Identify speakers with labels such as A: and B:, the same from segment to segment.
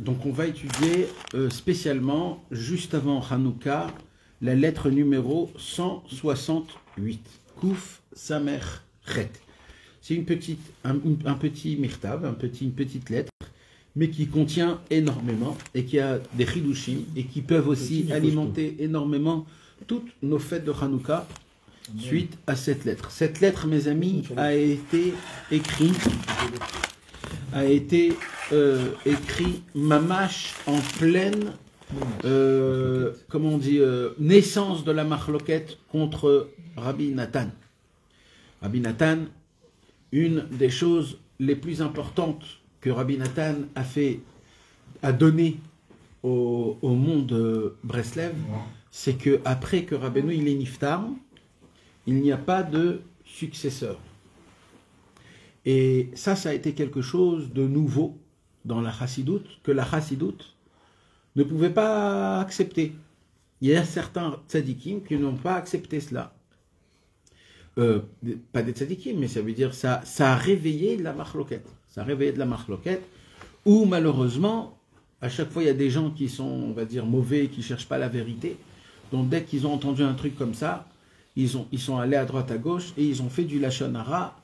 A: Donc on va étudier spécialement, juste avant Hanouka, la lettre numéro 168. Kouf Samer Chet. C'est un petit mirtav, une petite lettre, mais qui contient énormément et qui a des chidushim et qui peuvent aussi alimenter énormément toutes nos fêtes de Hanouka suite à cette lettre. Cette lettre, mes amis, a été écrite mamash en pleine naissance de la marloquette contre Rabbi Nathan. Rabbi Nathan, une des choses les plus importantes que Rabbi Nathan a donné au monde Breslev, c'est que après que Rabbeinu il est niftar, il n'y a pas de successeur. Et ça a été quelque chose de nouveau dans la chassidoute, que la chassidoute ne pouvait pas accepter. Il y a certains tzadikim qui n'ont pas accepté cela. Pas des tzadikim, mais ça veut dire ça a réveillé la marloquette. Ça a réveillé de la marloquette, où malheureusement, à chaque fois, il y a des gens qui sont, on va dire, mauvais, qui ne cherchent pas la vérité. Donc dès qu'ils ont entendu un truc comme ça, ils sont allés à droite à gauche et ils ont fait du lachon hara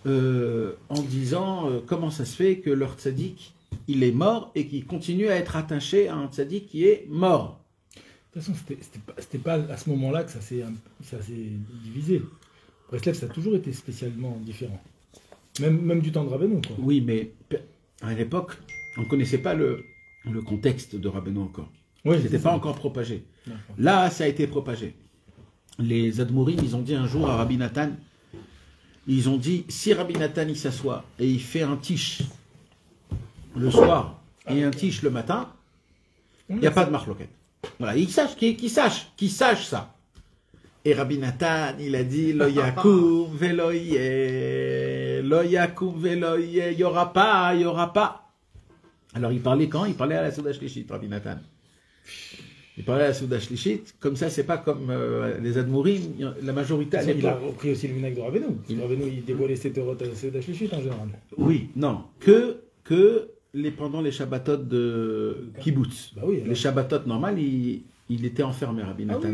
A: en disant comment ça se fait que leur tzaddik il est mort et qu'il continue à être attaché à un tzaddik qui est mort.
B: De toute façon, c'était pas à ce moment-là que ça s'est divisé. Breslev, ça a toujours été spécialement différent. Même du temps de Rabbeinu, quoi.
A: Oui, mais à l'époque, on ne connaissait pas le contexte de Rabbeinu encore.
B: Oui,
A: c'était pas encore propagé. Là, ça a été propagé. Les Admourim, ils ont dit un jour à Rabbi Nathan, ils ont dit, si Rabbi Nathan il s'assoit et il fait un tiche le soir et un tiche le matin, il n'y a pas de marloquette. Voilà, qu'il sache ça. Et Rabbi Nathan, il a dit, lo yakum veloye, il n'y aura pas. Alors il parlait quand? Il parlait à la Souda Shlishit, Rabbi Nathan. Il parlait à la Souda Shlishit, comme ça, c'est pas comme les Admourim, la majorité à l'époque.
B: Il a repris aussi le vinaigre de Rabbeinu. Rabbeinu, il dévoilait ses Torot à la Souda Shlishit en général.
A: Oui, non, pendant les Shabbatot de Kibbutz.
B: Bah oui,
A: les Shabbatot normales, il était enfermé, Rabbi Nathan.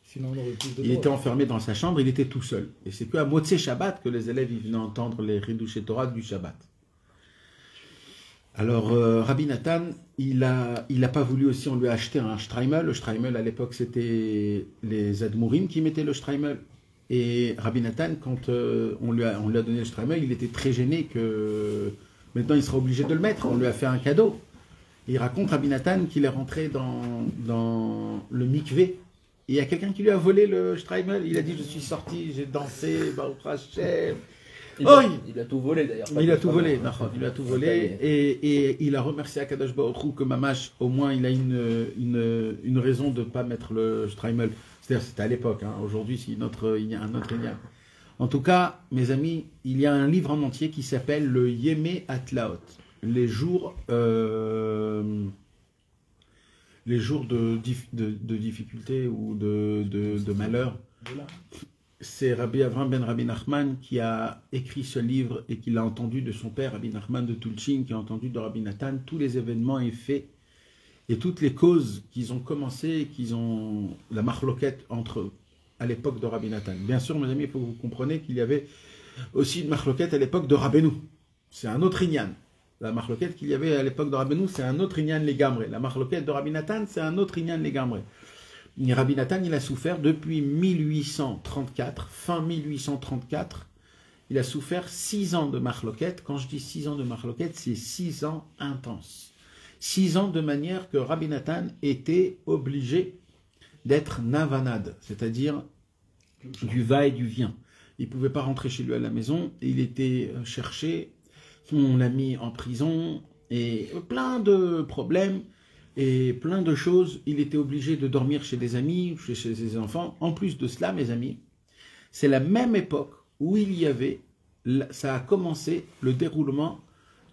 B: Sinon, on aurait plus de
A: il était enfermé dans sa chambre, il était tout seul. Et c'est qu'à Motzei Shabbat que les élèves ils venaient entendre les Chidushei Torah du Shabbat. Alors, Rabbi Nathan, il a pas voulu aussi, on lui a acheté un Streimel. Le Streimel, à l'époque, c'était les Admourim qui mettaient le Streimel. Et Rabbi Nathan, quand on lui a donné le Streimel, il était très gêné que maintenant il sera obligé de le mettre. On lui a fait un cadeau. Et il raconte, Rabbi Nathan, qu'il est rentré dans le mikvé. Et il y a quelqu'un qui lui a volé le Streimel. Il a dit, je suis sorti, j'ai dansé, Baruch Hashem.
C: Il a tout volé d'ailleurs.
A: Il a tout volé, il a tout volé et il a remercié Akadosh Baruch Hu que Mamash, au moins, il a une raison de ne pas mettre le Streimel. C'est-à-dire, c'était à l'époque, hein. Aujourd'hui, il y a un autre lien. En tout cas, mes amis, il y a un livre en entier qui s'appelle le Yemé Atlaot, les jours de difficulté ou de malheur. C'est Rabbi Avram ben Rabbi Nachman qui a écrit ce livre et qui l'a entendu de son père, Rabbi Nachman de Tulchin, qui a entendu de Rabbi Nathan tous les événements et faits et toutes les causes qu'ils ont commencé, la marloquette entre eux à l'époque de Rabbi Nathan. Bien sûr, mes amis, il faut que vous compreniez qu'il y avait aussi une marloquette à l'époque de Rabbeinu. C'est un autre inyan. La marloquette qu'il y avait à l'époque de Rabbeinu, c'est un autre inyan les gamré. La marloquette de Rabbi Nathan, c'est un autre inyan les gamré. Rabbi Nathan, il a souffert depuis 1834, fin 1834. Il a souffert 6 ans de marloquette. Quand je dis 6 ans de marloquette, c'est 6 ans intenses. 6 ans de manière que Rabbi Nathan était obligé d'être navanade, c'est-à-dire du va et du vient. Il ne pouvait pas rentrer chez lui à la maison. Il était cherché, on l'a mis en prison, et plein de problèmes. Et plein de choses, il était obligé de dormir chez des amis, chez ses enfants. En plus de cela, mes amis, c'est la même époque où ça a commencé le déroulement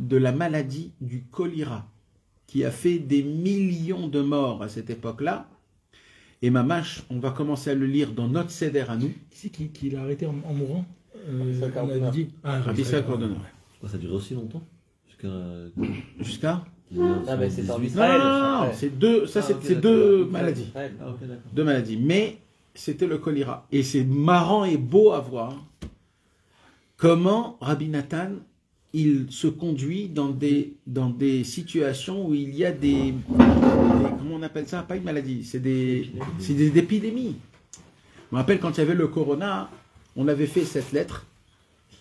A: de la maladie du choléra, qui a fait des millions de morts à cette époque-là. Et Mamash, on va commencer à le lire dans notre Seder à nous.
B: Qui c'est qui l'a arrêté en mourant
A: Rabbi Isaac Ordonner.
C: Ça a duré aussi longtemps?
A: Jusqu'à
C: Ah, mais c'est en
A: Non,
C: Israël.
A: non, c'est deux, ça, c'est deux maladies.
C: Israël.
D: Ah, ok, d'accord.
A: Deux maladies. Mais c'était le choléra. Et c'est marrant et beau à voir comment Rabbi Nathan, il se conduit dans des situations où il y a comment on appelle ça? Pas une maladie, c'est des épidémies. Je me rappelle quand il y avait le corona, on avait fait cette lettre,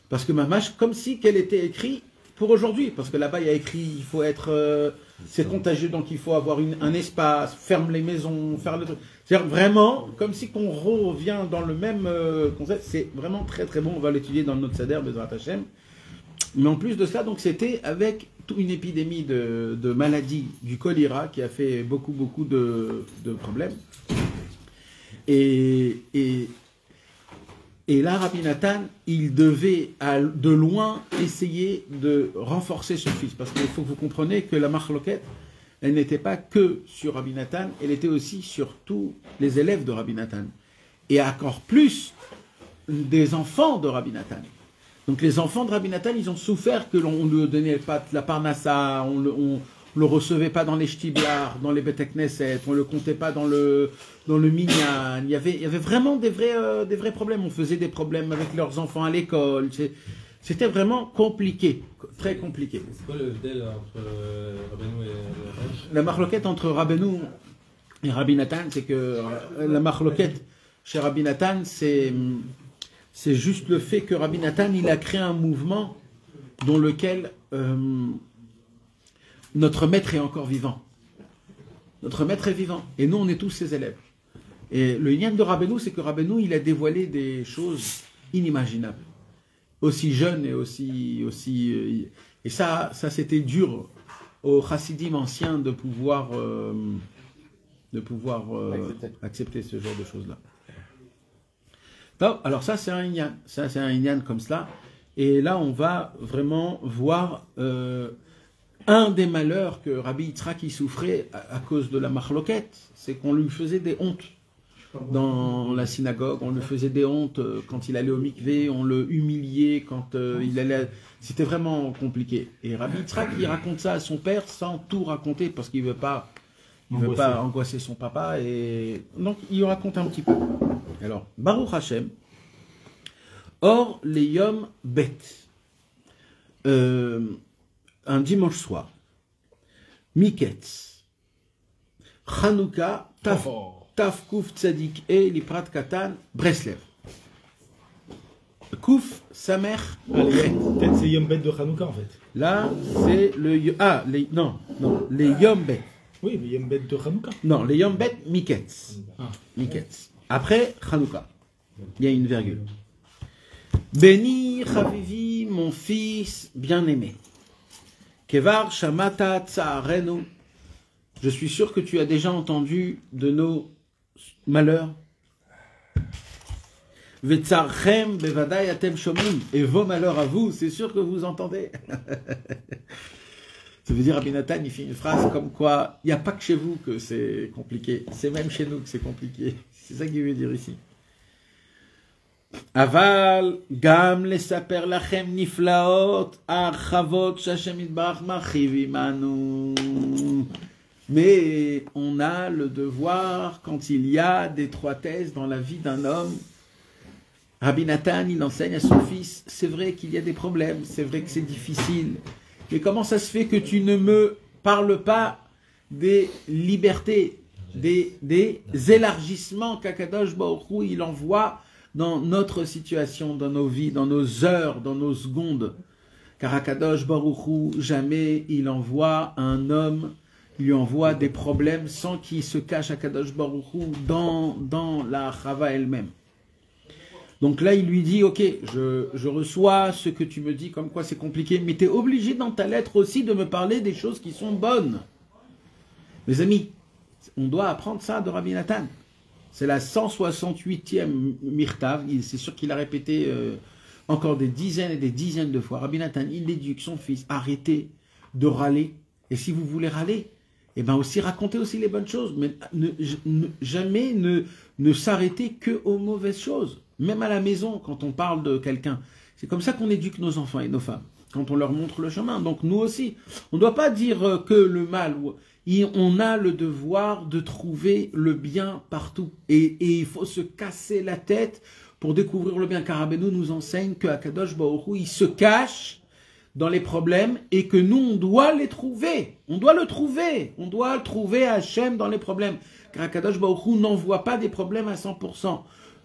A: parce que Mamash, comme si qu'elle était écrite pour aujourd'hui, parce que là-bas il y a écrit, il faut être, c'est contagieux, donc il faut avoir un espace, ferme les maisons, faire le truc. C'est-à-dire vraiment, comme si qu'on revient dans le même concept, c'est vraiment très très bon, on va l'étudier dans notre Seder, Bezrat Hashem. Mais en plus de cela, donc c'était avec toute une épidémie de maladies du choléra qui a fait beaucoup de problèmes. Et là, Rabbi Nathan, il devait de loin essayer de renforcer son fils. Parce qu'il faut que vous compreniez que la marloquette, elle n'était pas que sur Rabbi Nathan, elle était aussi sur tous les élèves de Rabbi Nathan. Et encore plus des enfants de Rabbi Nathan. Donc les enfants de Rabbi Nathan, ils ont souffert que l'on ne lui donnait pas de la parnassa, on le recevait pas dans les shtiblar, dans les Bet Knesset, on le comptait pas dans le minyan. Il y avait vraiment des vrais problèmes. On faisait des problèmes avec leurs enfants à l'école. C'était vraiment compliqué, très compliqué.
D: C'est quoi le modèle entre Rabbeinu et Rabbi?
A: La marloquette entre Rabbeinu et Rabbi Nathan, c'est que la marloquette chez Rabbi Nathan, c'est juste le fait que Rabbi Nathan, il a créé un mouvement dans lequel notre maître est encore vivant. Notre maître est vivant. Et nous, on est tous ses élèves. Et le lien de Rabbeinu, c'est que Rabbeinu, il a dévoilé des choses inimaginables. Aussi jeune et aussi et ça c'était dur aux chassidim anciens de pouvoir accepter ce genre de choses-là. Alors ça c'est un inyan, comme cela. Et là on va vraiment voir un des malheurs que Rabbi Yitzhak y souffrait à cause de la marloquette, c'est qu'on lui faisait des hontes dans la synagogue, on lui faisait des hontes quand il allait au mikvé, on le humiliait quand il allait. C'était vraiment compliqué. Et Rabbi Yitzhak il raconte ça à son père sans tout raconter parce qu'il veut pas angoisser son papa et donc il raconte un petit peu. Alors, Baruch Hashem, or les Yom Bet, un dimanche soir, Miketz, Chanouka, Taf Kouf Tzadik et Liprat Katan, Breslev. Kouf, Samer,
B: Peut-être c'est Yom Bet de Hanouka en fait.
A: là, c'est les Yom Bet.
B: Oui, mais Yom Bet de Hanouka.
A: Non, les Yom Bet, Miketz. Miketz. Après, Hanouka. Il y a une virgule. Béni, Chavivi, mon fils bien-aimé. Kevar, Shamata, Tsa'arenu. Je suis sûr que tu as déjà entendu de nos malheurs. Vetzarchem, Bevadai, Atem Shomim. Et vos malheurs à vous, c'est sûr que vous entendez. Ça veut dire, Rabbi Nathan, il fait une phrase comme quoi, il n'y a pas que chez vous que c'est compliqué, c'est même chez nous que c'est compliqué. C'est ça qu'il veut dire ici. Aval, gam lesaper lachem niflaot, archavot, shashem itbarach machiv imanu. Mais on a le devoir, quand il y a d'étroitesse dans la vie d'un homme, Rabbi Nathan, il enseigne à son fils, c'est vrai qu'il y a des problèmes, c'est vrai que c'est difficile, mais comment ça se fait que tu ne me parles pas des libertés, des élargissements qu'Akadosh Baruch Hu, il envoie dans notre situation, dans nos vies, dans nos heures, dans nos secondes. Car Akadosh Baruch Hu, jamais il envoie un homme, il lui envoie des problèmes sans qu'il se cache Akadosh Baruch Hu dans la Chava elle-même. Donc là, il lui dit, ok, je reçois ce que tu me dis, comme quoi c'est compliqué, mais tu es obligé dans ta lettre aussi de me parler des choses qui sont bonnes. Mes amis, on doit apprendre ça de Rabbi Nathan. C'est la 168e Mirtav, c'est sûr qu'il a répété encore des dizaines et des dizaines de fois. Rabbi Nathan, il éduque son fils, arrêtez de râler. Et si vous voulez râler, eh bien aussi racontez aussi les bonnes choses, mais jamais ne s'arrêtez que aux mauvaises choses. Même à la maison, quand on parle de quelqu'un. C'est comme ça qu'on éduque nos enfants et nos femmes. quand on leur montre le chemin. Donc nous aussi, on ne doit pas dire que le mal, on a le devoir de trouver le bien partout. Et il faut se casser la tête pour découvrir le bien. Car Rabbeinu nous enseigne qu'Akadosh Baruch Hu, il se cache dans les problèmes et que nous, on doit les trouver. On doit le trouver. On doit trouver Hachem dans les problèmes. Car Akadosh Baruch Hu n'envoie pas des problèmes à 100%.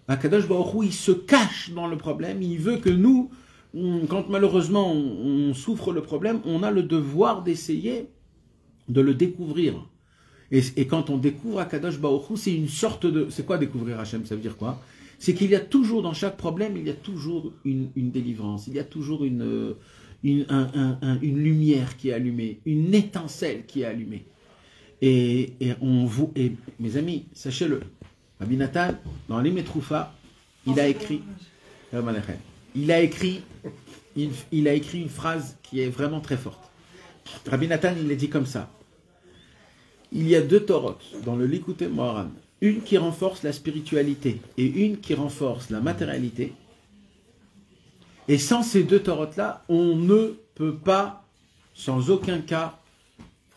A: Akadosh Baruch Hu, il se cache dans le problème. Il veut que nous, quand malheureusement on souffre le problème, on a le devoir d'essayer de le découvrir. Et quand on découvre Akadosh Baruch Hu, c'est une sorte de... C'est quoi découvrir Hachem? Ça veut dire quoi? C'est qu'il y a toujours, dans chaque problème, il y a toujours une délivrance. Il y a toujours une lumière qui est allumée, une étincelle qui est allumée. Et mes amis, sachez-le, Rabbi Nathan, dans l'Imé Troufa, il a écrit une phrase qui est vraiment très forte. Rabbi Nathan, il l'a dit comme ça. Il y a deux torotes dans le Likutei Moharan. Une qui renforce la spiritualité et une qui renforce la matérialité. Et sans ces deux torotes-là, on ne peut pas, sans aucun cas,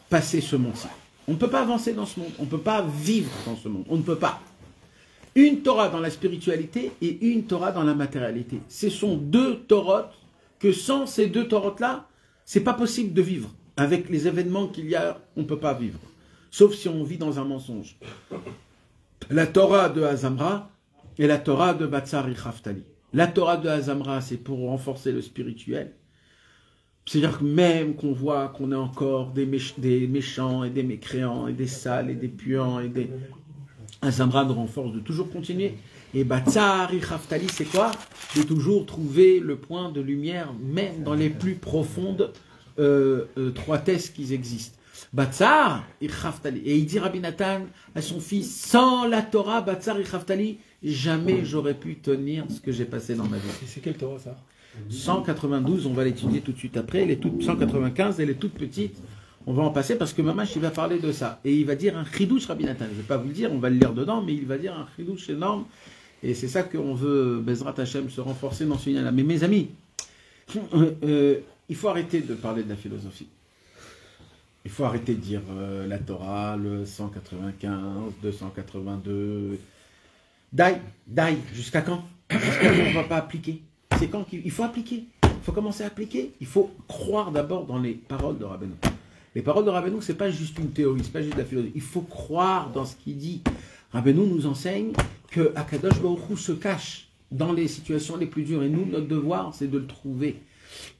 A: passer ce monde-ci. On ne peut pas avancer dans ce monde. On ne peut pas vivre dans ce monde. On ne peut pas. Une Torah dans la spiritualité et une Torah dans la matérialité. Ce sont deux torotes que sans ces deux torotes-là, c'est pas possible de vivre. Avec les événements qu'il y a, on ne peut pas vivre. Sauf si on vit dans un mensonge. La Torah de Hazamra et la Torah de Batsar et Khaftali. La Torah de Hazamra, c'est pour renforcer le spirituel. C'est-à-dire que même qu'on voit qu'on est encore des méchants et des mécréants et des sales et des puants et des... Hazamra nous renforce de toujours continuer. Et Batsar et Khaftali, c'est quoi? De toujours trouver le point de lumière, même dans les plus profondes étroitesses qui existent. Batsar et Khaftali. Et il dit Rabbi Nathan à son fils, sans la Torah, Batsar et Khaftali, jamais j'aurais pu tenir ce que j'ai passé dans ma vie.
B: C'est quelle Torah ça?
A: 192, on va l'étudier tout de suite après. Elle est toute 195, elle est toute petite. On va en passer parce que Mamash, il va parler de ça. Et il va dire un chidouche, Rabbi Nathan. Je ne vais pas vous le dire, on va le lire dedans, mais il va dire un chidouche énorme. Et c'est ça qu'on veut, Bezrat Hashem, se renforcer dans ce lien-là. Mais mes amis, il faut arrêter de parler de la philosophie. Il faut arrêter de dire la Torah, le 195, 282. Daï, jusqu'à quand? Jusqu'à quand on ne va pas appliquer? C'est quand qu'il faut appliquer? Il faut commencer à appliquer. Il faut croire d'abord dans les paroles de Rabbeinu. Les paroles de Rabbeinu, ce n'est pas juste une théorie, ce n'est pas juste de la philosophie. Il faut croire dans ce qu'il dit. Rabbeinu nous enseigne que Akadosh Baruch Hu se cache dans les situations les plus dures. Et nous, notre devoir, c'est de le trouver.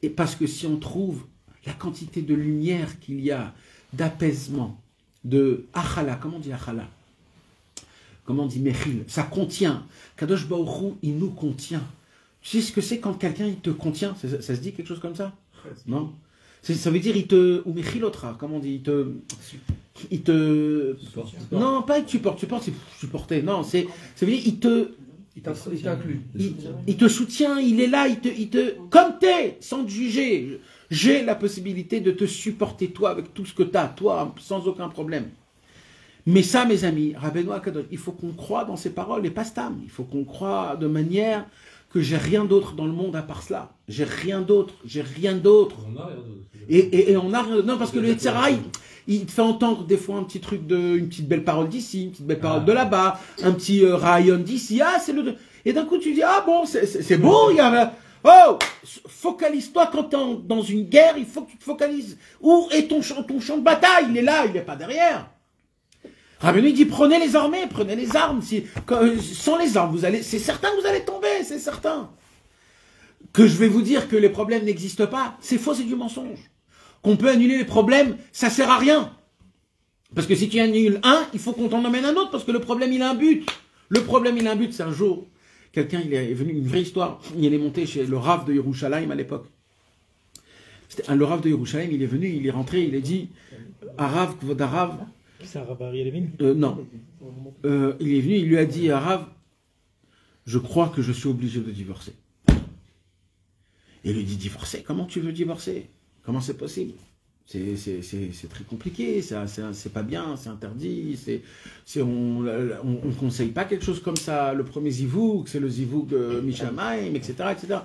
A: Et parce que si on trouve la quantité de lumière qu'il y a, d'apaisement, de achala, comment on dit achala? Comment on dit mechil? Ça contient. Kadosh Baruch Hu, il nous contient. Tu sais ce que c'est quand quelqu'un il te contient? Ça se dit quelque chose comme ça? Non? Ça veut dire il te... Ou mechilotra, comment on dit? Il te... Non, pas il te supporte. Supporte, c'est supporter. Non, ça veut dire il t'inclut. Il te soutient, il est là, comme t'es, sans te juger. J'ai la possibilité de te supporter, toi, avec tout ce que tu as, toi, sans aucun problème. Mais ça, mes amis, Rabbeinu Akadosh, il faut qu'on croie dans ces paroles, et pas stam. Il faut qu'on croie de manière que j'ai rien d'autre dans le monde à part cela. J'ai rien d'autre.
D: On a rien d'autre.
A: Et on a rien d'autre. Non, parce que le Yetzirah, il te fait entendre des fois un petit truc une petite belle parole d'ici, une petite belle parole de là-bas, un petit rayon d'ici. Ah, c'est le... Et d'un coup, tu dis, ah bon, c'est beau, il y a... Oh, focalise-toi quand tu es dans une guerre, il faut que tu te focalises. Où est ton champ de bataille? Il est là, il n'est pas derrière. Rabbeinu dit, prenez les armées, prenez les armes. Sans les armes, c'est certain que vous allez tomber, c'est certain. Que je vais vous dire que les problèmes n'existent pas, c'est faux, c'est du mensonge. Qu'on peut annuler les problèmes, ça sert à rien. Parce que si tu annules un, il faut qu'on t'en emmène un autre, parce que le problème, il a un but. Le problème, il a un but, c'est un jour. Quelqu'un, il est venu, une vraie histoire, il est monté chez le Rav de Yerushalayim à l'époque. Le Rav de Yerushalayim, il est venu, il est rentré, il a dit, Arav, Kvod Arav.
B: C'est un Rav Ariel Levin?
A: Non. Il est venu, il lui a dit, Arav, je crois que je suis obligé de divorcer. Et il lui dit, divorcer? Comment tu veux divorcer? Comment c'est possible? c'est très compliqué, c'est pas bien, c'est interdit, on conseille pas quelque chose comme ça. Le premier zivouk, c'est le zivouk Mishamaim, etc., etc.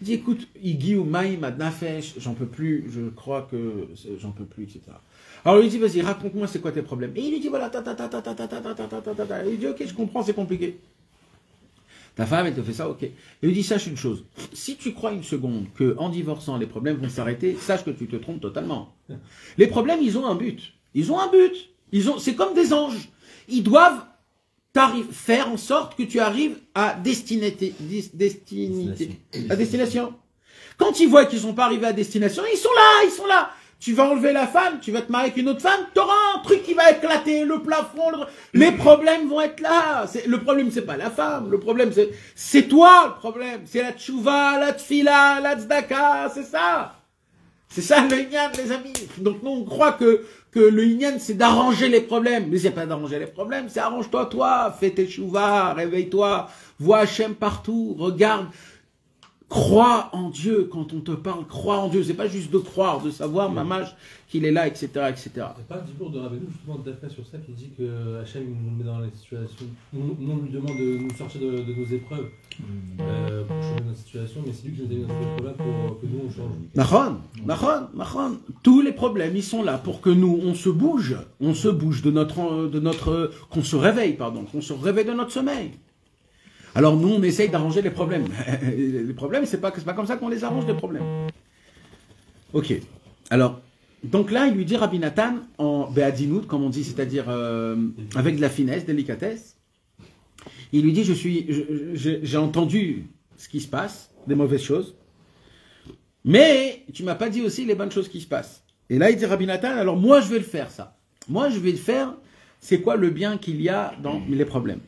A: Il dit, écoute, Igi ou Maïm Adnafesh, j'en peux plus, je crois que j'en peux plus, etc. Alors il dit, vas-y, raconte-moi c'est quoi tes problèmes. Et il lui dit, voilà, il dit, ok, je comprends, c'est compliqué. Ta femme, elle te fait ça, ok. Et il lui dit, sache une chose, si tu crois une seconde qu'en divorçant, les problèmes vont s'arrêter, sache que tu te trompes totalement. Les problèmes, ils ont un but. Ils ont un but. C'est comme des anges. Ils doivent faire en sorte que tu arrives à destination. Quand ils voient qu'ils ne sont pas arrivés à destination, ils sont là. Tu vas enlever la femme, tu vas te marier avec une autre femme, tu auras un truc qui va éclater, le plafond, les problèmes vont être là. Le problème, c'est pas la femme, le problème, c'est toi le problème. C'est la tchouva, la tfila, la tzedaka, c'est ça. C'est ça le inyan, les amis. Donc nous, on croit que le inyan, c'est d'arranger les problèmes. Mais c'est pas d'arranger les problèmes, c'est arrange-toi, toi, fais tes tchouva, réveille-toi, vois Hachem partout, regarde. Crois en Dieu quand on te parle, crois en Dieu. C'est pas juste de croire, de savoir, mamage, qu'il est là, etc., etc.
D: Il n'y a pas un discours de Rabbeinu justement d'après sur ça qui dit que Hachem nous met dans les situations. On lui demande de nous sortir de nos épreuves pour changer notre situation, mais c'est lui qui nous donne cette épreuve-là pour que nous on change.
A: Nahon. Tous les problèmes, ils sont là pour que nous, on se bouge qu'on se réveille de notre sommeil. Alors nous, on essaye d'arranger les problèmes. Les problèmes, c'est pas comme ça qu'on les arrange, les problèmes. Ok. Alors, donc là, il lui dit Rabbi Nathan, en Be'adinout, comme on dit, c'est-à-dire avec de la finesse, délicatesse, il lui dit, j'ai entendu ce qui se passe, des mauvaises choses, mais tu m'as pas dit aussi les bonnes choses qui se passent. Et là, il dit Rabbi Nathan, alors moi, je vais le faire, ça. Moi, je vais le faire, c'est quoi le bien qu'il y a dans les problèmes.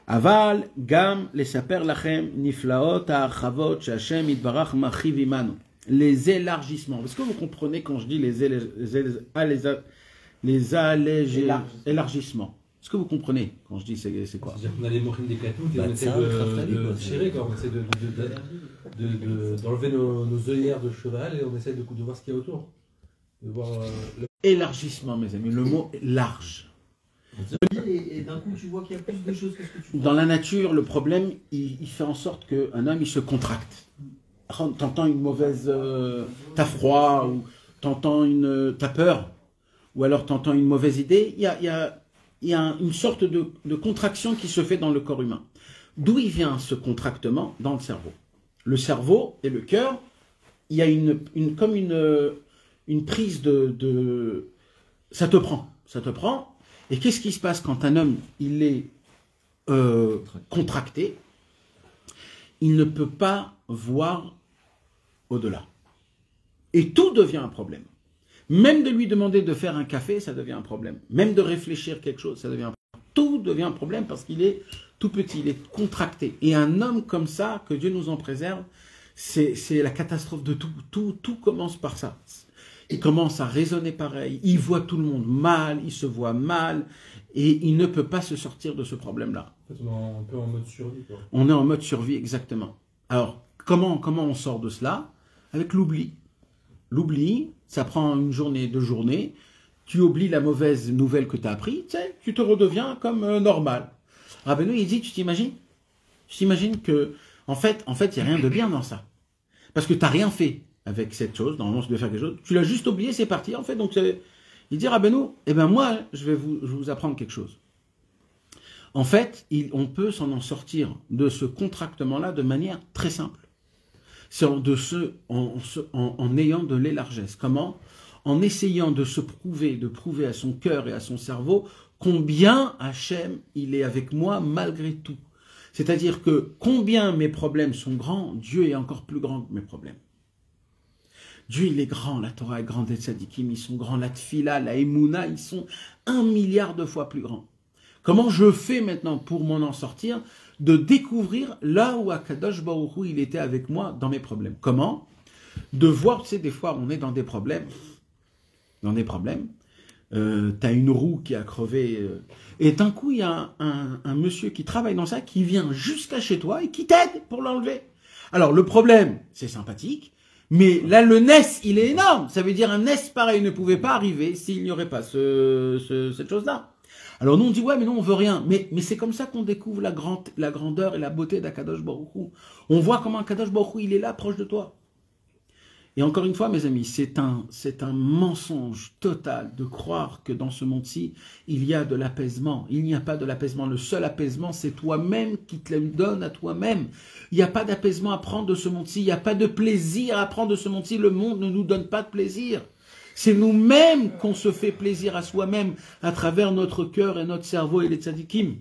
A: Aval, gam, les saper lachem, niflaot, ha'achavot, sh'Hashem itbarach machiv imanu. Les élargissements. Est-ce que vous comprenez quand je dis les élargissements? Est-ce que vous comprenez quand je dis c'est quoi?
D: C'est-à-dire qu'on a les mochim des katouts et on essaie de tirer, on essaie d'enlever nos œillères de cheval et on essaie de voir ce qu'il y a autour. De voir,
A: Élargissement, mes amis. Le mot est large.
E: Et d'un coup, tu vois qu'il y a plus de choses que ce que tu vois.
A: Dans la nature, le problème, il fait en sorte qu'un homme, il se contracte. T'entends une mauvaise... t'as froid, ou t'as peur, ou alors t'entends une mauvaise idée, il y a une sorte de contraction qui se fait dans le corps humain. D'où il vient ce contractement? Dans le cerveau. Le cerveau et le cœur, il y a comme une prise de... Ça te prend. Et qu'est-ce qui se passe quand un homme, il est contracté? Il ne peut pas voir au-delà. Et tout devient un problème. Même de lui demander de faire un café, ça devient un problème. Même de réfléchir quelque chose, ça devient un problème. Tout devient un problème parce qu'il est tout petit, il est contracté. Et un homme comme ça, que Dieu nous en préserve, c'est la catastrophe de tout. Tout commence par ça. Il commence à raisonner pareil, il voit tout le monde mal, il se voit mal, et il ne peut pas se sortir de ce problème-là.
D: En fait, on est un peu en mode survie, quoi.
A: On est en mode survie, exactement. Alors, comment on sort de cela? Avec l'oubli. L'oubli, ça prend une journée, 2 journées, tu oublies la mauvaise nouvelle que tu as appris, tu te redeviens comme normal. Rabbeinu, il dit, tu t'imagines que, en fait, il n'y a rien de bien dans ça. Parce que tu n'as rien fait avec cette chose, normalement tu devais faire quelque chose, tu l'as juste oublié, c'est parti, en fait, donc il dit Rabbeinu, eh ben moi, je vais vous apprendre quelque chose. En fait, on peut en sortir de ce contractement-là de manière très simple. C'est en ayant de l'élargesse. Comment? En essayant de prouver à son cœur et à son cerveau combien Hachem, il est avec moi malgré tout. C'est-à-dire que combien mes problèmes sont grands, Dieu est encore plus grand que mes problèmes. Dieu, il est grand, la Torah est grande, les tzadikim, ils sont grands, la tfila, la émouna, ils sont 1 milliard de fois plus grands. Comment je fais maintenant pour m'en sortir? De découvrir là où Akadosh Baruch Hu, il était avec moi dans mes problèmes. Comment? De voir, tu sais, des fois, on est dans des problèmes. T'as une roue qui a crevé. Et d'un coup, il y a un monsieur qui travaille dans ça, qui vient jusqu'à chez toi et qui t'aide pour l'enlever. Alors, le problème, c'est sympathique. Mais là, le NES, il est énorme. Ça veut dire un NES pareil ne pouvait pas arriver s'il n'y aurait pas cette chose-là. Alors nous, on dit, ouais, mais non, on veut rien. Mais c'est comme ça qu'on découvre la grandeur et la beauté d'Akadosh Baruch Hu. On voit comment Akadosh Baruch Hu, il est là, proche de toi. Et encore une fois, mes amis, c'est un mensonge total de croire que dans ce monde-ci, il y a de l'apaisement. Il n'y a pas de l'apaisement. Le seul apaisement, c'est toi-même qui te le donne à toi-même. Il n'y a pas d'apaisement à prendre de ce monde-ci. Il n'y a pas de plaisir à prendre de ce monde-ci. Le monde ne nous donne pas de plaisir. C'est nous-mêmes qu'on se fait plaisir à soi-même à travers notre cœur et notre cerveau et les tzadikim.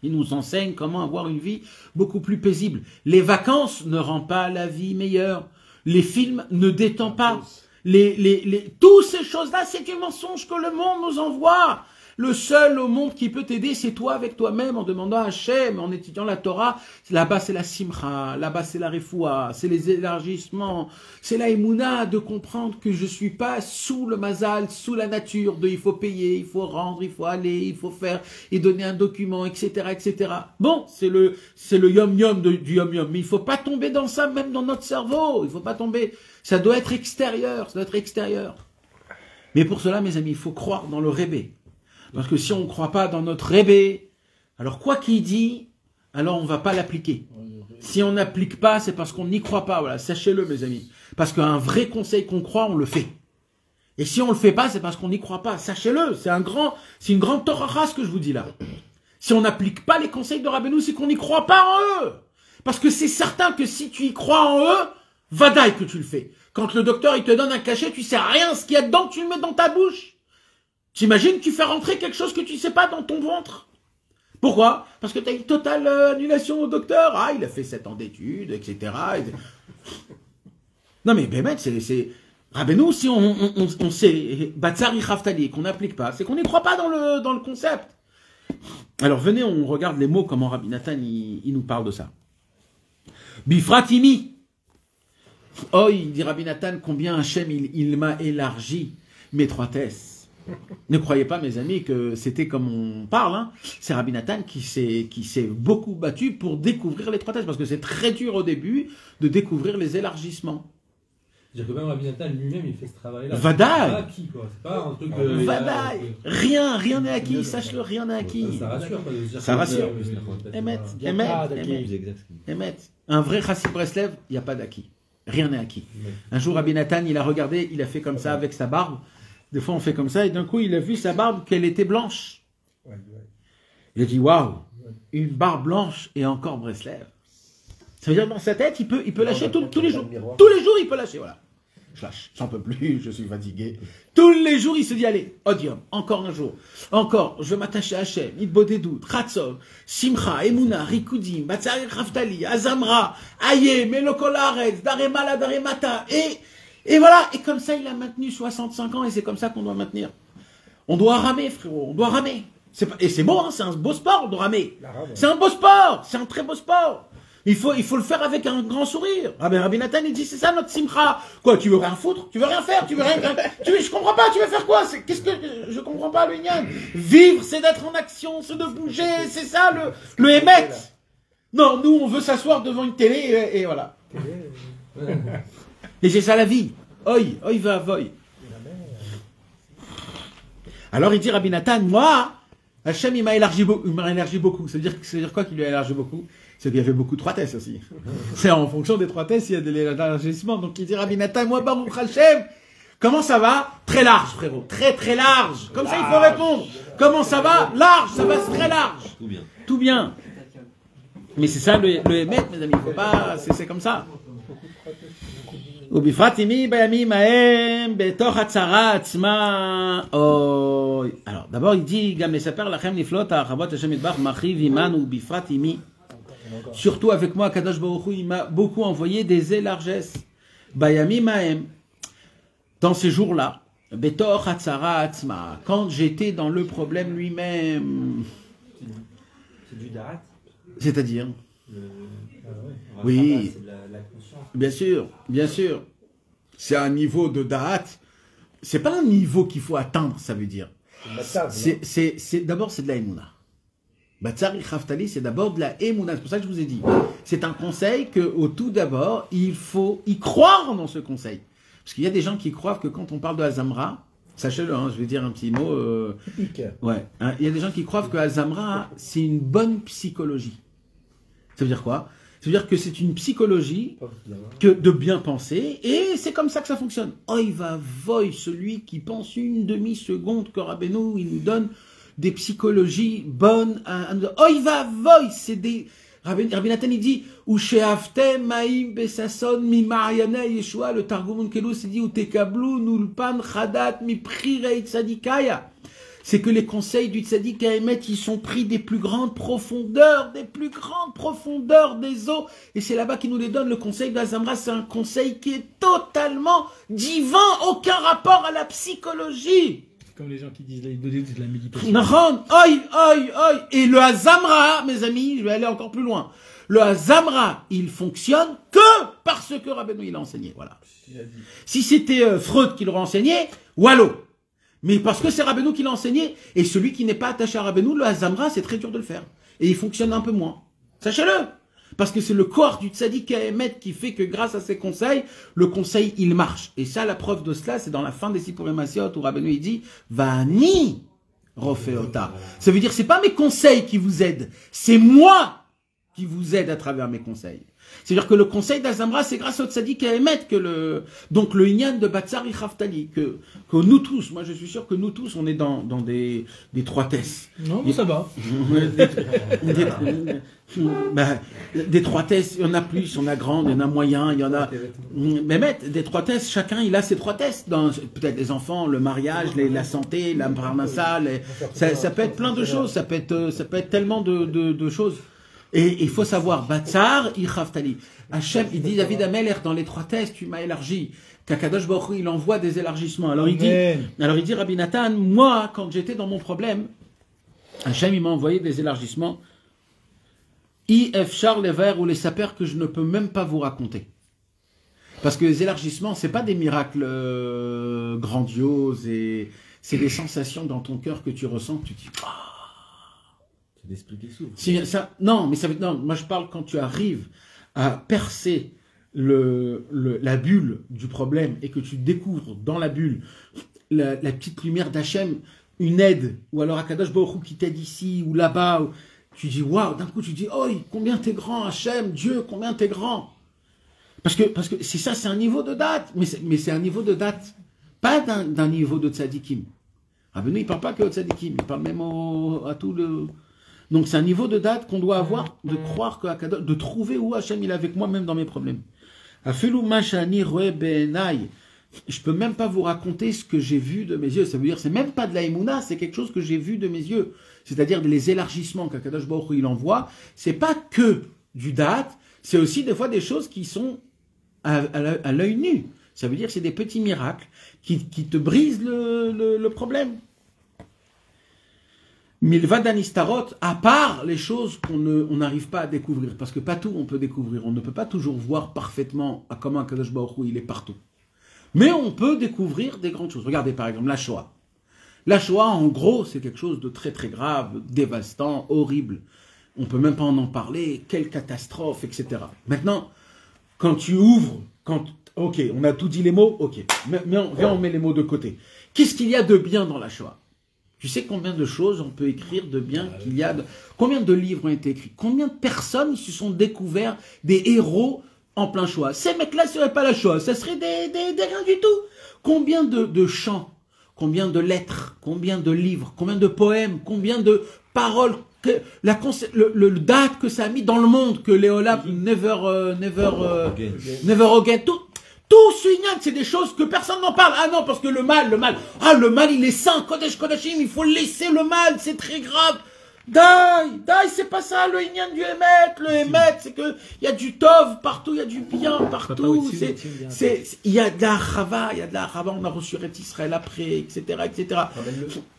A: Ils nous enseignent comment avoir une vie beaucoup plus paisible. Les vacances ne rendent pas la vie meilleure. Les films ne détendent pas. Toutes ces choses-là, c'est un mensonge que le monde nous envoie. Le seul au monde qui peut t'aider, c'est toi avec toi-même, en demandant à Hachem, en étudiant la Torah. Là-bas, c'est la simcha, là-bas, c'est la refoua, c'est les élargissements, c'est la émouna, de comprendre que je suis pas sous le mazal, sous la nature, il faut payer, il faut rendre, il faut aller, il faut faire, et donner un document, etc., etc. Bon, c'est le yom-yom du yom-yom, mais il faut pas tomber dans ça, même dans notre cerveau, il faut pas tomber, ça doit être extérieur, Mais pour cela, mes amis, il faut croire dans le rébé. Parce que si on ne croit pas dans notre rébé, alors quoi qu'il dit, alors on ne va pas l'appliquer. Si on n'applique pas, c'est parce qu'on n'y croit pas. Voilà, sachez-le, mes amis. Parce qu'un vrai conseil qu'on croit, on le fait. Et si on ne le fait pas, c'est parce qu'on n'y croit pas. Sachez-le, c'est une grande torah ce que je vous dis là. Si on n'applique pas les conseils de Rabbeinu, c'est qu'on n'y croit pas en eux. Parce que c'est certain que si tu y crois en eux, vadaï que tu le fais. Quand le docteur il te donne un cachet, tu sais rien, ce qu'il y a dedans, tu le mets dans ta bouche. T'imagines, tu fais rentrer quelque chose que tu ne sais pas dans ton ventre. Pourquoi? Parce que tu as une totale annulation au docteur. Ah, il a fait 7 ans d'études, etc. Non mais Bémet, c'est... Rabbeinu, si on sait, Batsari Khaftali, qu'on n'applique pas, c'est qu'on n'y croit pas dans le concept. Alors venez, on regarde les mots, comment Rabbi Nathan, il nous parle de ça. Bifratimi. Oh, il dit Rabbi Nathan, combien Hachem, il m'a élargi mes étroitesses. Ne croyez pas, mes amis, que c'était comme on parle. Hein. C'est Rabbi Nathan qui s'est beaucoup battu pour découvrir l'étroitesse, parce que c'est très dur au début de découvrir les élargissements.
D: C'est-à-dire que même Rabbi Nathan lui-même, il fait ce travail-là.
A: Vadaï.
D: C'est pas acquis, quoi. C'est pas un truc de...
A: Vadaï. Rien n'est acquis, sache-le, rien n'est acquis.
D: Ça rassure, quoi, de se dire
A: ça rassure. Emet. Un vrai chassid Breslev, il n'y a pas d'acquis. Rien n'est acquis. Un jour, Rabbi Nathan, il a regardé, il a fait comme ça avec sa barbe. Des fois, on fait comme ça, et d'un coup, il a vu sa barbe, qu'elle était blanche. Il a dit, waouh, une barbe blanche et encore Breslev. Ça veut dire, dans sa tête, il peut lâcher tous les jours. Tous les jours, il peut lâcher, voilà. Je lâche, j'en peux plus, je suis fatigué. Tous les jours, il se dit, allez, Odium, encore un jour. Encore, je vais m'attacher à Hachem, Idbodedut, Ratzov, Simcha, Emouna, Rikudim, Batsari Khaftali, Azamra, Aye, Melokolaretz, Daremala, Daremata, et voilà, et comme ça, il a maintenu 65 ans, et c'est comme ça qu'on doit maintenir. On doit ramer, frérot, on doit ramer. Et c'est beau, hein, c'est un beau sport de ramer. C'est un beau sport, c'est un très beau sport. Il faut le faire avec un grand sourire. Ah ben Rabbi Nathan, il dit, c'est ça notre simcha. Quoi, tu veux rien foutre? Tu veux rien faire? Je comprends pas, tu veux faire quoi? Qu'est-ce que, je comprends pas le Inyan. Vivre, c'est d'être en action, c'est de bouger, c'est ça le émet. Non, nous, on veut s'asseoir devant une télé, et voilà. Et c'est ça la vie. Oi va voy. Alors il dit Rabbi Nathan, moi, Hachem il m'a élargi beaucoup. Ça veut dire quoi qu'il lui a élargi beaucoup? C'est qu'il y avait beaucoup de étroitesse aussi. C'est en fonction des étroitesses, il y a de l'élargissement. Donc il dit Rabbi Nathan, moi Baruch Hachem, comment ça va? Très large, frérot. Très large. Comme ça il faut répondre. Comment ça va? Large, ça va, c'est très large. Tout bien. Mais c'est ça le émet, mes amis. Il faut pas, c'est comme ça. Alors d'abord il dit surtout avec moi Kadosh Baruch Hu, il m'a beaucoup envoyé des élargesses dans ces jours-là quand j'étais dans le problème lui-même.
E: C'est du darat.
A: C'est-à-dire oui, bien sûr. C'est un niveau de da'at. C'est pas un niveau qu'il faut atteindre, ça veut dire. D'abord, c'est de la émouna. Batsar Ichaftali, c'est d'abord de la Emouna. C'est pour ça que je vous ai dit. C'est un conseil qu'au tout d'abord, il faut y croire dans ce conseil. Parce qu'il y a des gens qui croient que quand on parle de Azamra, sachez-le, hein, je vais dire un petit mot. Ouais. Hein, il y a des gens qui croient que Azamra, c'est une bonne psychologie. Ça veut dire quoi? Ça veut dire que c'est une psychologie que de bien penser, et c'est comme ça que ça fonctionne. Oh, il va voy celui qui pense une demi-seconde que Rabbeinu, il nous donne des psychologies bonnes. Oh, il va voy, c'est des... Rabbi Nathan, il dit, ou sheafte maïm besason mi mariana yeshua, le Targum Onkelos, il dit, ou tekablu nulpan chadat mi prirei tzadikaya. C'est que les conseils du tzaddik Haemet, ils sont pris des plus grandes profondeurs des eaux. Et c'est là-bas qu'il nous les donne. Le conseil d'Azamra, c'est un conseil qui est totalement divin, aucun rapport à la psychologie.
B: Comme les gens qui disent de la méditation.
A: Et le Azamra, mes amis, je vais aller encore plus loin. Le Azamra, il fonctionne que parce que Rabbeinu il a enseigné. Voilà. Si c'était Freud qui l'aurait enseigné, wallo. Mais parce que c'est Rabbeinu qui l'a enseigné, et celui qui n'est pas attaché à Rabbeinu, le Azamra, c'est très dur de le faire. Et il fonctionne un peu moins. Sachez-le. Parce que c'est le corps du tzaddik Haemet qui fait que grâce à ses conseils, le conseil, il marche. Et ça, la preuve de cela, c'est dans la fin des Sipurim Masiot où Rabbeinu, il dit, Vani Rofeota. Ça veut dire, c'est pas mes conseils qui vous aident, c'est moi qui vous aide à travers mes conseils. C'est-à-dire que le conseil d'Azamra, c'est grâce au tzaddik Haemet que donc le Inyan de Batsar Ichaftali, que nous tous, moi je suis sûr que nous tous, on est dans des étroitesses.
B: Non, mais ça va.
A: Des étroitesses, il y en a plus, il y en a grandes, il y en a moyens, il y en a... Mais des étroitesses, chacun il a ses étroitesses. Peut-être les enfants, le mariage, la santé, la parnassa, ça peut être plein de choses, ça peut être tellement de choses. Et il faut savoir, Batsar, Ichaftali. Hachem, il dit David Ameler, dans l'étroitesse, tu m'as élargi. Kakadosh Baruch Hu, il envoie des élargissements. Alors il dit, Rabbi Nathan, moi, quand j'étais dans mon problème, Hachem, il m'a envoyé des élargissements. Ifchar les vers ou les sapeurs que je ne peux même pas vous raconter. Parce que les élargissements, c'est pas des miracles grandioses, et c'est des sensations dans ton cœur que tu ressens, que tu dis, oh,
F: d'esprit qui s'ouvre.
A: Non, mais non, moi je parle quand tu arrives à percer la bulle du problème et que tu découvres dans la bulle la petite lumière d'Hachem, une aide, ou alors Akadosh Baruch Hu qui t'aide ici ou là-bas, tu dis waouh, d'un coup tu dis oh, combien t'es grand Hachem, Dieu, combien t'es grand. Parce que c'est ça, c'est un niveau de date, mais c'est un niveau de date, pas d'un niveau de tzadikim. Rabbeinu, il parle pas que au tzadikim, il parle même à tout le... Donc c'est un niveau de date qu'on doit avoir, de croire que de trouver où Hachem il est avec moi même dans mes problèmes. Je peux même pas vous raconter ce que j'ai vu de mes yeux. Ça veut dire c'est même pas de la Emouna, c'est quelque chose que j'ai vu de mes yeux. C'est-à-dire les élargissements qu'Akadosh Baruch Hu il envoie. C'est pas que du date, c'est aussi des fois des choses qui sont à l'œil nu. Ça veut dire que c'est des petits miracles qui te brisent le problème. Milvad Anistarot, à part les choses qu'on n'arrive pas à découvrir, parce que pas tout on peut découvrir, on ne peut pas toujours voir parfaitement à comment Akadosh Baruch Hu il est partout. Mais on peut découvrir des grandes choses. Regardez par exemple la Shoah. La Shoah, en gros, c'est quelque chose de très très grave, dévastant, horrible. On peut même pas en parler, quelle catastrophe, etc. Maintenant, quand tu ouvres, ok, on a tout dit les mots, ok, viens on met les mots de côté. Qu'est-ce qu'il y a de bien dans la Shoah? Tu sais combien de choses on peut écrire de bien qu'il y a combien de livres ont été écrits? Combien de personnes se sont découverts des héros en plein Shoah? Ces mecs-là ne seraient pas la Shoah, ça serait des rien du tout. Combien de chants, combien de lettres, combien de livres, combien de poèmes, combien de paroles, le date que ça a mis dans le monde, que Léola never again, tout ce ignan, c'est des choses que personne n'en parle. Ah non, parce que le mal, il est saint, Kodesh Kodashim, il faut laisser le mal, c'est très grave. Dai, c'est pas ça le ignan du Hémet. Le Hémet, c'est que il y a du tov partout, il y a du bien partout. Il y a de la chava, on a reçu Ret Israël après, etc., etc.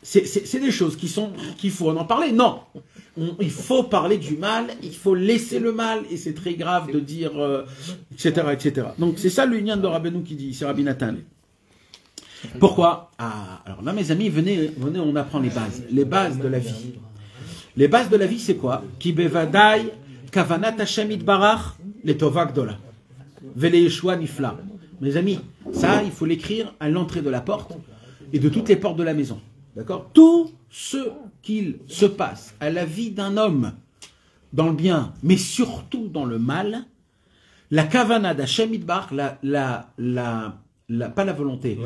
A: C'est des choses qu'il faut en parler. Non. Il faut parler du mal, il faut laisser le mal, et c'est très grave de dire, etc., etc. Donc c'est ça l'union de Rabbeinu qui dit, c'est Rabbi Nathan. Pourquoi? Alors là, mes amis, venez, on apprend les bases de la vie. Les bases de la vie, c'est quoi? Ki bevadai kavanat Hashem itbarach letova gdola. Vele Yeshua nifla. Mes amis, ça, il faut l'écrire à l'entrée de la porte et de toutes les portes de la maison. D'accord? Tout ce qu'il se passe à la vie d'un homme, dans le bien, mais surtout dans le mal, la kavana d'Hashem itbarach, pas la volonté,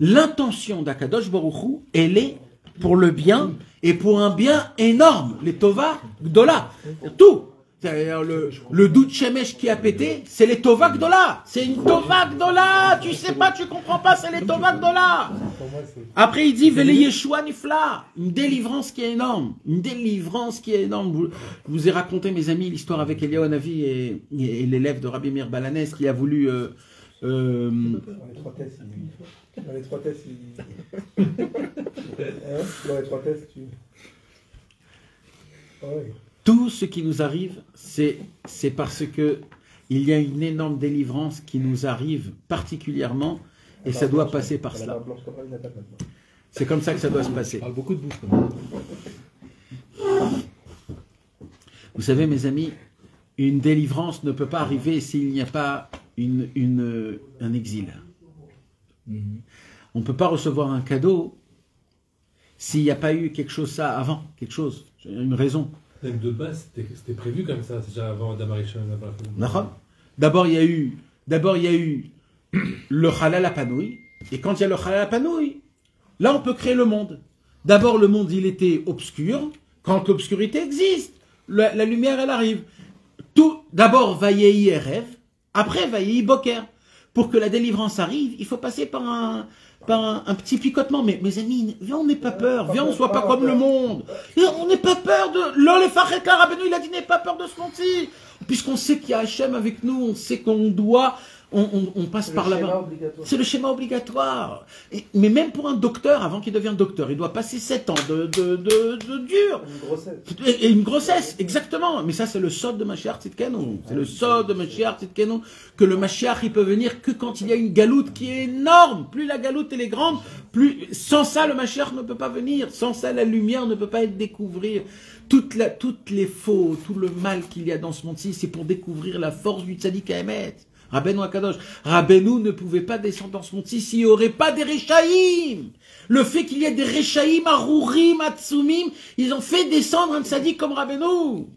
A: l'intention d'Akadosh Baruch Hu, elle est pour le bien et pour un bien énorme. Les Tova Gdola. Tout. C'est-à-dire le doute Shemesh qui a pété, c'est les Tova Gdola. C'est une Tova Gdola. Tu sais pas, tu comprends pas, c'est les Tova Gdola. Après, il dit Vele Yeshua Nifla. Une délivrance qui est énorme. Une délivrance qui est énorme. Je vous ai raconté, mes amis, l'histoire avec Eliyahu Hanavi et l'élève de Rabbi Meir Balanès qui a voulu.
B: Dans les trois tests, dans les trois tests, ouais.
A: Tout ce qui nous arrive, c'est parce que il y a une énorme délivrance qui nous arrive particulièrement et ça doit passer par cela. C'est comme ça que ça doit se passer.
B: Parle beaucoup de bouche. Quand même.
A: Vous savez, mes amis, une délivrance ne peut pas arriver s'il n'y a pas un exil. On ne peut pas recevoir un cadeau s'il n'y a pas eu quelque chose ça avant, quelque chose, une raison.
D: Même de base, c'était prévu comme ça, c'est déjà avant Damarichon.
A: D'abord, il y a eu le halal à panouille, et quand il y a le halal à panouille, là on peut créer le monde. D'abord, le monde il était obscur, quand l'obscurité existe, la lumière elle arrive. Tout, d'abord, vayehi erev, après vayehi boker. Pour que la délivrance arrive, il faut passer par un petit picotement. Mais mes amis, viens, on n'ait pas peur. Viens, on ne soit pas comme le monde. On n'ait pas peur de... L'olefachet Rabbeinu, il a dit, n'aie pas peur de se mentir. Puisqu'on sait qu'il y a Hachem avec nous, on sait qu'on doit... On passe par là-bas. C'est le schéma obligatoire. Mais même pour un docteur, avant qu'il devienne docteur, il doit passer 7 ans de dur.
B: Une grossesse.
A: Et une grossesse, exactement. Mais ça, c'est le sod de Mashiach Tzidkenu. C'est le sod de Mashiach Tzidkenu que le Mashiach, il peut venir que quand il y a une galoute qui est énorme. Plus la galoute elle est grande, plus sans ça, le Mashiach ne peut pas venir. Sans ça, la lumière ne peut pas être découvrir. Toutes les faux, tout le mal qu'il y a dans ce monde-ci, c'est pour découvrir la force du Tzadik Haemet. Rabbeinu Akadosh. Rabbeinu ne pouvait pas descendre dans ce monde-ci s'il n'y aurait pas des Rechaïm. Le fait qu'il y ait des Rechaïm, Arurim, Atsumim, ils ont fait descendre un tzaddik comme Rabbeinu.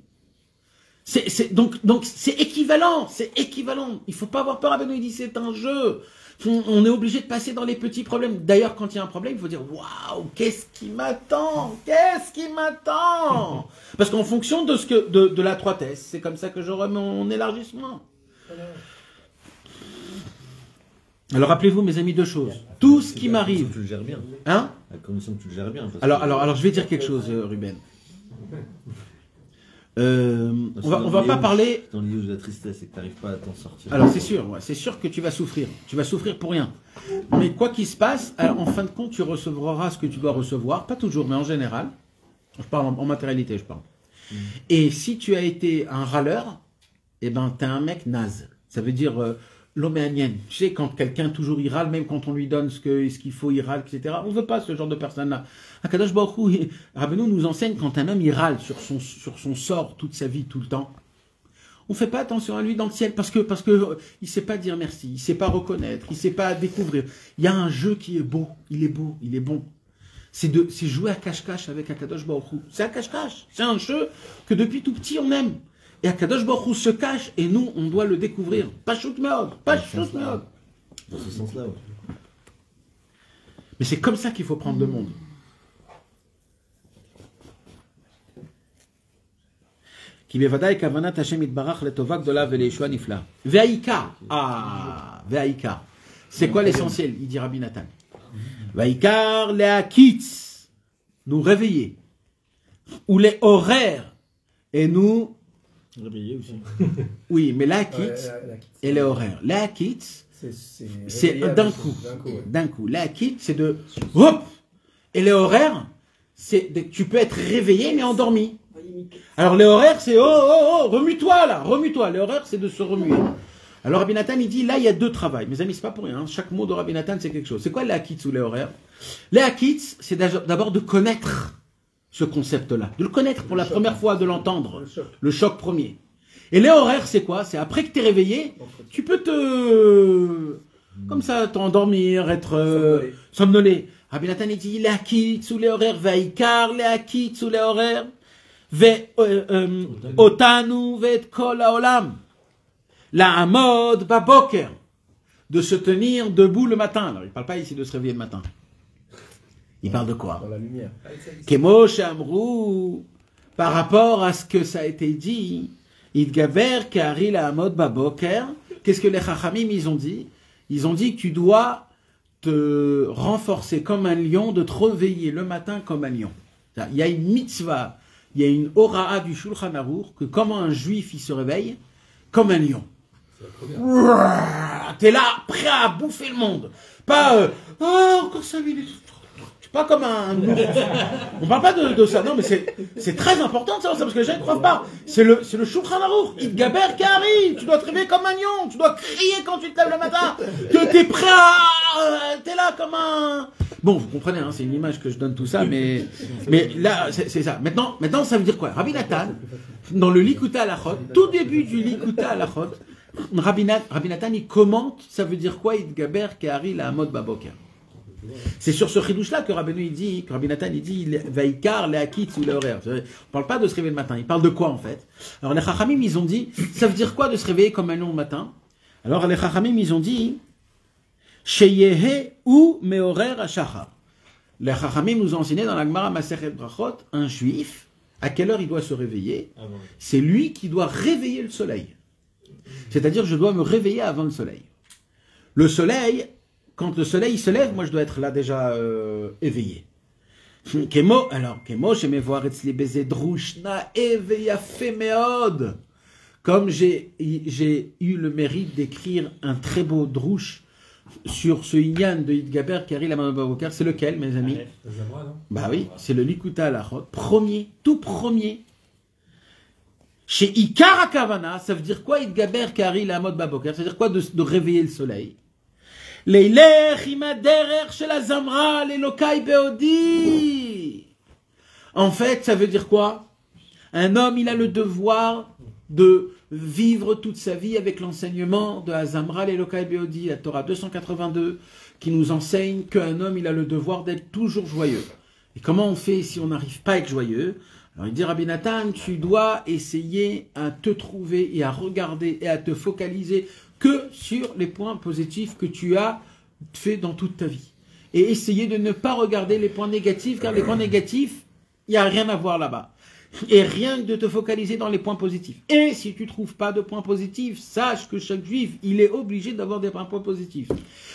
A: Donc c'est équivalent, c'est équivalent. Il ne faut pas avoir peur, Rabbeinu, il dit c'est un jeu. On est obligé de passer dans les petits problèmes. D'ailleurs, quand il y a un problème, il faut dire waouh, qu'est-ce qui m'attend? Qu'est-ce qui m'attend? Parce qu'en fonction de la 3S, c'est comme ça que j'aurai mon élargissement. Alors rappelez-vous, mes amis, deux choses. Tout ce qui m'arrive.
F: Tu le gères bien.
A: Hein?
F: À condition que tu le gères bien.
A: Alors je vais dire quelque chose, Ruben. On va pas parler.
F: Dans l'idée de la tristesse et que tu n'arrives pas à t'en sortir.
A: Alors c'est sûr que tu vas souffrir. Tu vas souffrir pour rien. Mais quoi qu'il se passe, en fin de compte, tu recevras ce que tu dois recevoir. Pas toujours, mais en général. Je parle en matérialité, je parle. Et si tu as été un râleur, eh ben t'es un mec naze. Ça veut dire l'homéanienne. Tu sais, quand quelqu'un toujours il râle, même quand on lui donne ce qu'il faut, il râle, etc. On ne veut pas ce genre de personne-là. Akadosh Baruch Hu, Rabbeinu nous enseigne quand un homme il râle sur son sort toute sa vie, tout le temps. On ne fait pas attention à lui dans le ciel parce que il sait pas dire merci, il sait pas reconnaître, il sait pas découvrir. Il y a un jeu qui est beau, il est bon. C'est jouer à cache-cache avec Akadosh Baruch Hu. C'est à cache-cache. C'est un jeu que depuis tout petit on aime. Et Akadosh Baruch Hu se cache et nous, on doit le découvrir. Pas shoot meod.
F: Dans ce sens-là, ouais.
A: Mais c'est comme ça qu'il faut prendre le monde. Ki bevadai kavanat Hashem itbarach letova gdola veleyeshua nifla. Ve'aikar. Ve'aikar. C'est quoi l'essentiel? Il dit Rabbi Nathan. Ve'aikar le'akitz. Nous réveiller. Ou les horaires. Et nous
F: réveiller aussi.
A: Oui, mais la kitz et les horaires. La kitz, c'est d'un coup. D'un coup. La kitz, c'est de hop. Et les horaires, c'est tu peux être réveillé mais endormi. Alors les horaires, c'est remue-toi là, remue-toi. Les horaires, c'est de se remuer. Alors Rabbi Nathan, il dit là, il y a deux travails. Mes amis, c'est pas pour rien. Hein. Chaque mot de Rabbi Nathan, c'est quelque chose. C'est quoi les kitz ou les horaires? Les kitz, c'est d'abord de connaître ce concept-là, de le connaître pour la première fois, de l'entendre, le choc premier. Et les horaires, c'est quoi? C'est après que tu es réveillé, tu peux comme ça, t'endormir, être somnolé. Rabbi Nathan il dit, Léakit sous les horaires, Vaikar, Léakit sous les horaires, Otanu, Vet Kol Haolam, La Amod Baboker, de se tenir debout le matin. Alors, il ne parle pas ici de se réveiller le matin. Il parle de quoi?
B: Dans la lumière.
A: Kemo Shamrou, par rapport à ce que ça a été dit, Idgaber Kari La Amod Baboker, qu'est-ce que les Chachamim ils ont dit? Ils ont dit que tu dois te renforcer comme un lion, de te réveiller le matin comme un lion. Il y a une mitzvah, il y a une ora'a du Shulchan Aruch, que comment un juif il se réveille comme un lion. T'es là, prêt à bouffer le monde. Pas, encore 5 minutes. Pas comme un ours. On parle pas de ça, non, mais c'est très important de savoir ça, parce que les gens ne croient pas. C'est le Shulchan Aruch, Idgaber Kari, tu dois te réveiller comme un lion, tu dois crier quand tu te lèves le matin, que t'es prêt à... T'es là comme un... Bon, vous comprenez, hein, c'est une image que je donne tout ça, mais là, c'est ça. Maintenant, ça veut dire quoi? Rabbi Nathan, dans le Likuta Halachot, tout début du Likuta Halachot, Rabbi Nathan, il commente, ça veut dire quoi, Idgaber Kari la Amod Baboker. C'est sur ce chidouche-là que Rabbi Nathan il dit Vaikar, Léakit sous les horaires. On ne parle pas de se réveiller le matin, il parle de quoi en fait? Alors les Chachamim ils ont dit, ça veut dire quoi de se réveiller comme un lion le matin? Alors les Chachamim ils ont dit Sheyehe ou Meorer Hashachar. Les Chachamim nous ont enseigné dans la Gemara Masechet Brachot, un juif, à quelle heure il doit se réveiller? C'est lui qui doit réveiller le soleil. C'est-à-dire je dois me réveiller avant le soleil. Le soleil, quand le soleil se lève, moi je dois être là déjà éveillé. Kemo, chez mes voir etzli beze drushna eveyafe meod. Comme j'ai eu le mérite d'écrire un très beau drouche sur ce Inyan de Idgaber Kari la Baboker, c'est lequel, mes amis? Bah oui, c'est le Likuta Halachot, tout premier. Chez Ikar HaKavana, ça veut dire quoi Idgaber Kari la Baboker? Ça veut dire quoi de réveiller le soleil? Leilech imaderer chez la Zamra, l'Elokai Beodi. En fait, ça veut dire quoi? Un homme, il a le devoir de vivre toute sa vie avec l'enseignement de Azamra l'Elokai Beodi, la Torah 282, qui nous enseigne qu'un homme, il a le devoir d'être toujours joyeux. Et comment on fait si on n'arrive pas à être joyeux? Alors il dit Rabbi Nathan, tu dois essayer à te trouver et à regarder et à te focaliser que sur les points positifs que tu as fait dans toute ta vie. Et essayer de ne pas regarder les points négatifs, car les points négatifs, il n'y a rien à voir là-bas. Et rien que de te focaliser dans les points positifs. Et si tu ne trouves pas de points positifs, sache que chaque juif, il est obligé d'avoir des points positifs.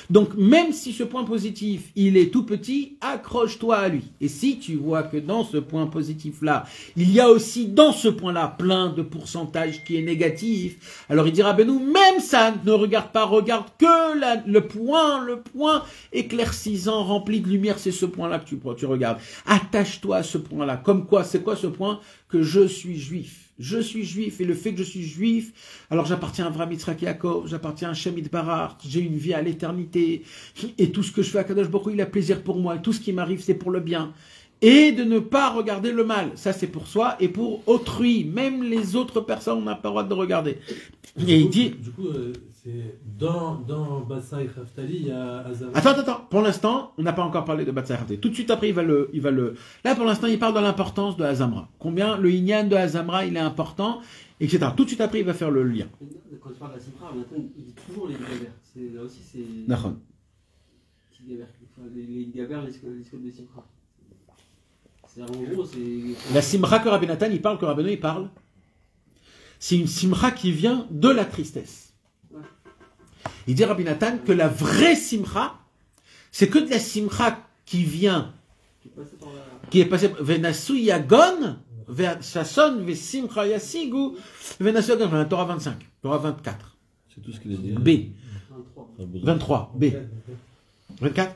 A: Donc même si ce point positif, il est tout petit, accroche-toi à lui. Et si tu vois que dans ce point positif-là, il y a aussi dans ce point-là plein de pourcentage qui est négatif, alors il dira, ben nous, même ça, ne regarde pas, regarde que le point éclaircissant, rempli de lumière, c'est ce point-là que tu regardes. Attache-toi à ce point-là. Comme quoi, c'est quoi ce point? Que je suis juif. Je suis juif, et le fait que je suis juif, alors j'appartiens à Avraham, Yitzhak, Yaakov, j'appartiens à Hashem Yitbarach, j'ai une vie à l'éternité, et tout ce que je fais à Kadosh Baruch Hu, il a plaisir pour moi, et tout ce qui m'arrive, c'est pour le bien. Et de ne pas regarder le mal, ça c'est pour soi, et pour autrui, même les autres personnes, on n'a pas le droit de regarder. Et il dit...
D: Du coup, c'est dans Batsa et Khaftali, il y a Azam.
A: Attends, pour l'instant, on n'a pas encore parlé de Batsa et Khaftali. Tout de suite après, il va le... Là, pour l'instant, il parle de l'importance de Azamra. Combien le Inyan de Azamra, il est important, etc. Tout de suite après, il va faire le lien.
E: Quand tu parles de la Simcha, il dit toujours les Gaber. Là aussi, c'est...
A: D'accord.
E: Les Gaber, les scores de Simcha. En gros, c'est...
A: La Simcha que Rabbi Nathan, il parle, c'est une Simcha qui vient de la tristesse. Il dit Rabbi Nathan que la vraie simcha, c'est que de la simcha qui vient, qui est passée, Venasu Yagon, Shasson, Vesimcha Yasigu, Venasu Yagon, Torah 25, Torah 24.
F: C'est tout ce qu'il a dit.
A: B. 23, B. 24.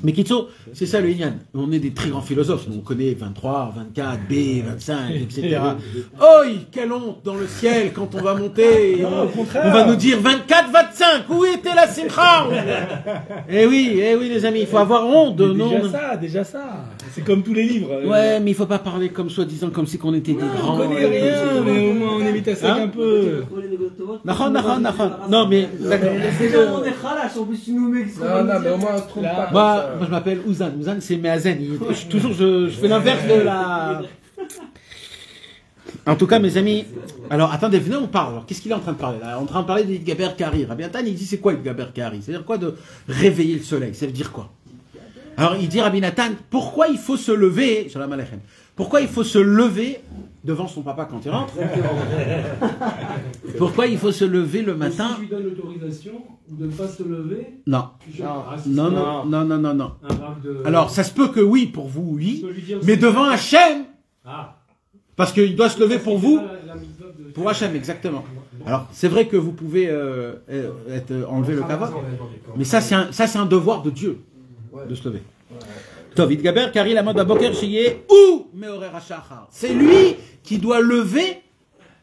A: Mais Kitso, c'est ça le Inyan. On est des très grands philosophes. On connaît 23, 24, B, 25, etc. Oh, quelle honte dans le ciel quand on va monter.
B: Non, au contraire.
A: On va nous dire 24, 25. Où était la simcha? Eh oui, les amis, il faut avoir honte de
B: Mais
A: non.
B: déjà ça. C'est comme tous les livres.
A: Ouais, mais il faut pas parler comme soi-disant comme si qu'on était des grands.
B: On connaît rien, mais au moins on évite à ça
A: Hein
B: un peu.
A: Nahon. Non, mais d'accord.
E: Déjà, on est khalash, en plus tu nous mets.
G: Non, mais au moins on se trompe pas.
A: Moi, je m'appelle Ouzan. Ouzan, c'est Mehazen. Toujours, je fais l'inverse de la. En tout cas, mes amis. Alors, attendez, venez, on parle. Alors, qu'est-ce qu'il est en train de parler là? On est en train de parler d'Idgaber Kari. Rabbi Nathan, il dit c'est quoi Idgaber Kari? C'est-à-dire quoi de réveiller le soleil? Ça veut dire quoi? Alors, il dit Rabbi Nathan, pourquoi il faut se lever? Shalom Aleichem. Pourquoi il faut se lever devant son papa quand il rentre? Pourquoi il faut se lever le matin?
D: Si je lui donne l'autorisation de ne pas se lever,
A: Non. Non.
D: un rap de...
A: Alors, ça se peut que oui, pour vous, oui.
D: Je peux lui dire
A: Mais
D: aussi-
A: devant Hachem,
D: Ah.
A: parce qu'il doit se lever pour vous,
D: La mitzvah de-
A: pour Hachem, exactement. Alors, c'est vrai que vous pouvez enlever le kavod, mais ça, c'est un devoir de Dieu, de se lever. Tov, Idgaber, Kari, la mode Boker, Shiye, ou Meorer HaShachar. C'est lui qui doit lever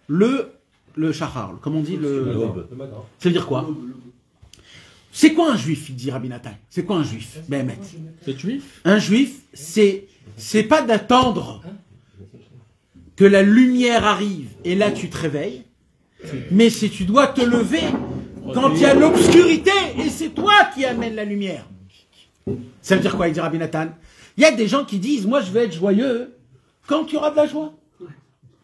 A: le Shachar. Comment on dit
F: L'aube.
D: Le matin.
A: Ça veut dire quoi? C'est quoi un juif, il dit Rabbi Nathan? C'est quoi un juif? Béhémet.
B: C'est juif?
A: Un juif, c'est pas d'attendre que la lumière arrive et là tu te réveilles, mais c'est tu dois te lever quand il y a l'obscurité et c'est toi qui amène la lumière. Ça veut dire quoi, il dit Rabbi Nathan? Il y a des gens qui disent, moi je vais être joyeux quand il y aura de la joie.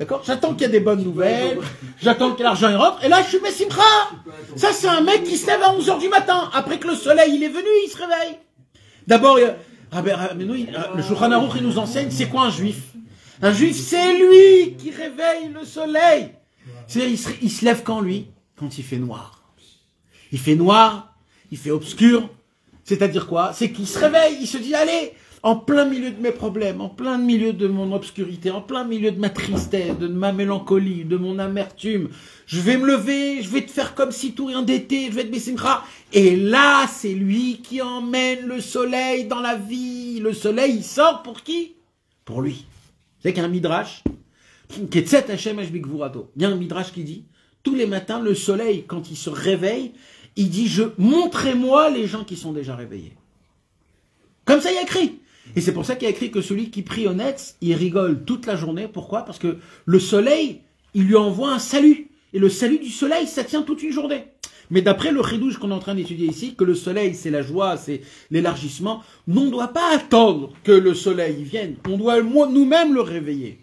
A: D'accord? J'attends qu'il y ait des bonnes nouvelles, j'attends que l'argent y rentre, et là je suis Messimcha. Ça c'est un mec qui se lève à 11h du matin, après que le soleil il est venu, il se réveille. D'abord, le Shulchan Aruch il nous enseigne, c'est quoi un juif? Un juif, c'est lui qui réveille le soleil. C'est-à-dire, il se lève quand lui? Quand il fait noir. Il fait noir, il fait obscur. C'est-à-dire quoi? C'est qu'il se réveille, il se dit, allez, en plein milieu de mes problèmes, en plein milieu de mon obscurité, en plein milieu de ma tristesse, de ma mélancolie, de mon amertume, je vais me lever, je vais te faire comme si tout rien n'était, je vais te Bessimcha. Et là, c'est lui qui emmène le soleil dans la vie. Le soleil, il sort pour qui? Pour lui. C'est qu'un midrash, Ketzet Hashem Ashbik Vurato. Il y a un midrash qui dit, tous les matins, le soleil, quand il se réveille, il dit, montrez-moi les gens qui sont déjà réveillés. Comme ça, il y a écrit. Et c'est pour ça qu'il y a écrit que celui qui prie au Netz, il rigole toute la journée. Pourquoi? Parce que le soleil, il lui envoie un salut. Et le salut du soleil, ça tient toute une journée. Mais d'après le chidouche qu'on est en train d'étudier ici, que le soleil, c'est la joie, c'est l'élargissement, nous, on ne doit pas attendre que le soleil vienne. On doit nous-mêmes le réveiller.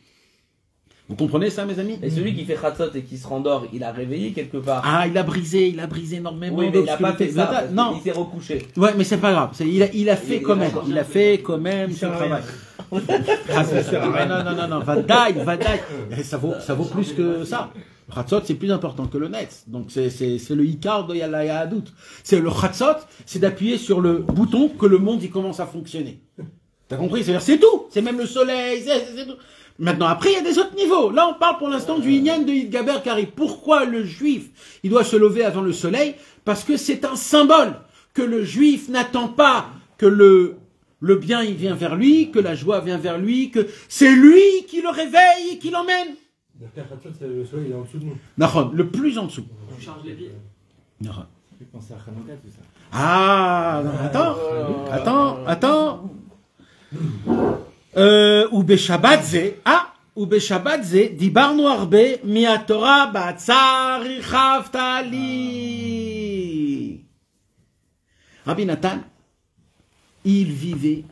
A: Vous comprenez ça, mes amis?
C: Et celui qui fait Khatzot et qui se rendort, il a réveillé quelque part.
A: Ah, il a brisé énormément.
C: Oui, mais il n'a pas fait ça.
A: d'obscurité. Non.
C: Il s'est recouché.
A: Ouais, mais c'est pas grave. Il a fait quand même. Il a fait quand même son travail. Non. Vadaï. Ça vaut plus que ça. Khatzot, c'est plus important que le net. Donc, c'est le Icar de Yala Yahadout. C'est le Khatzot, c'est d'appuyer sur le bouton que le monde, il commence à fonctionner. T'as compris? C'est tout. C'est même le soleil, c'est tout. Maintenant, après, il y a des autres niveaux. Là, on parle pour l'instant du Inyan de Idgaber Kari. Pourquoi le juif, il doit se lever avant le soleil? Parce que c'est un symbole que le juif n'attend pas que le bien, il vient vers lui, que la joie vient vers lui, que c'est lui qui le réveille et qui l'emmène.
D: Le soleil, il est en dessous de nous.
A: Nahon, le plus en dessous.
E: Tu charges les pieds.
A: Nahon.
B: Je vais penser à Hanouka, tout ça.
A: Ah, non, attends. Ou Beshabbat ze, dibarnu arbe, miatora batzar chavtali. Rabbi Nathan, il vivait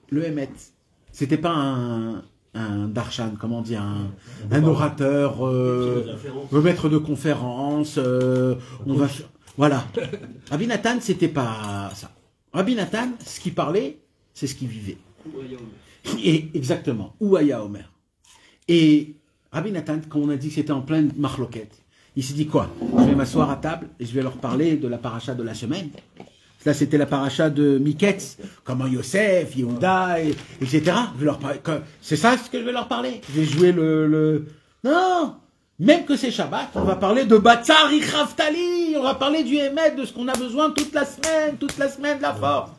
A: le Hémet. C'était pas un darshan, comment dire, un orateur, un maître de conférence, voilà. Rabbi Nathan, c'était pas ça. Rabbi Nathan, ce qu'il parlait, c'est ce qu'il vivait. Et exactement, Ouaya Omer. Et Rabbi Nathan, quand on a dit que c'était en pleine marloquette, il s'est dit quoi? Je vais m'asseoir à table et je vais leur parler de la paracha de la semaine. Là, c'était la paracha de Miketz, comment Yosef, Yehuda, etc. Je vais leur parler. C'est ça ce que je vais leur parler. Je vais jouer Non. Même que c'est Shabbat, on va parler de Batzar Ichaftali, on va parler du Hémet, de ce qu'on a besoin toute la semaine de la force.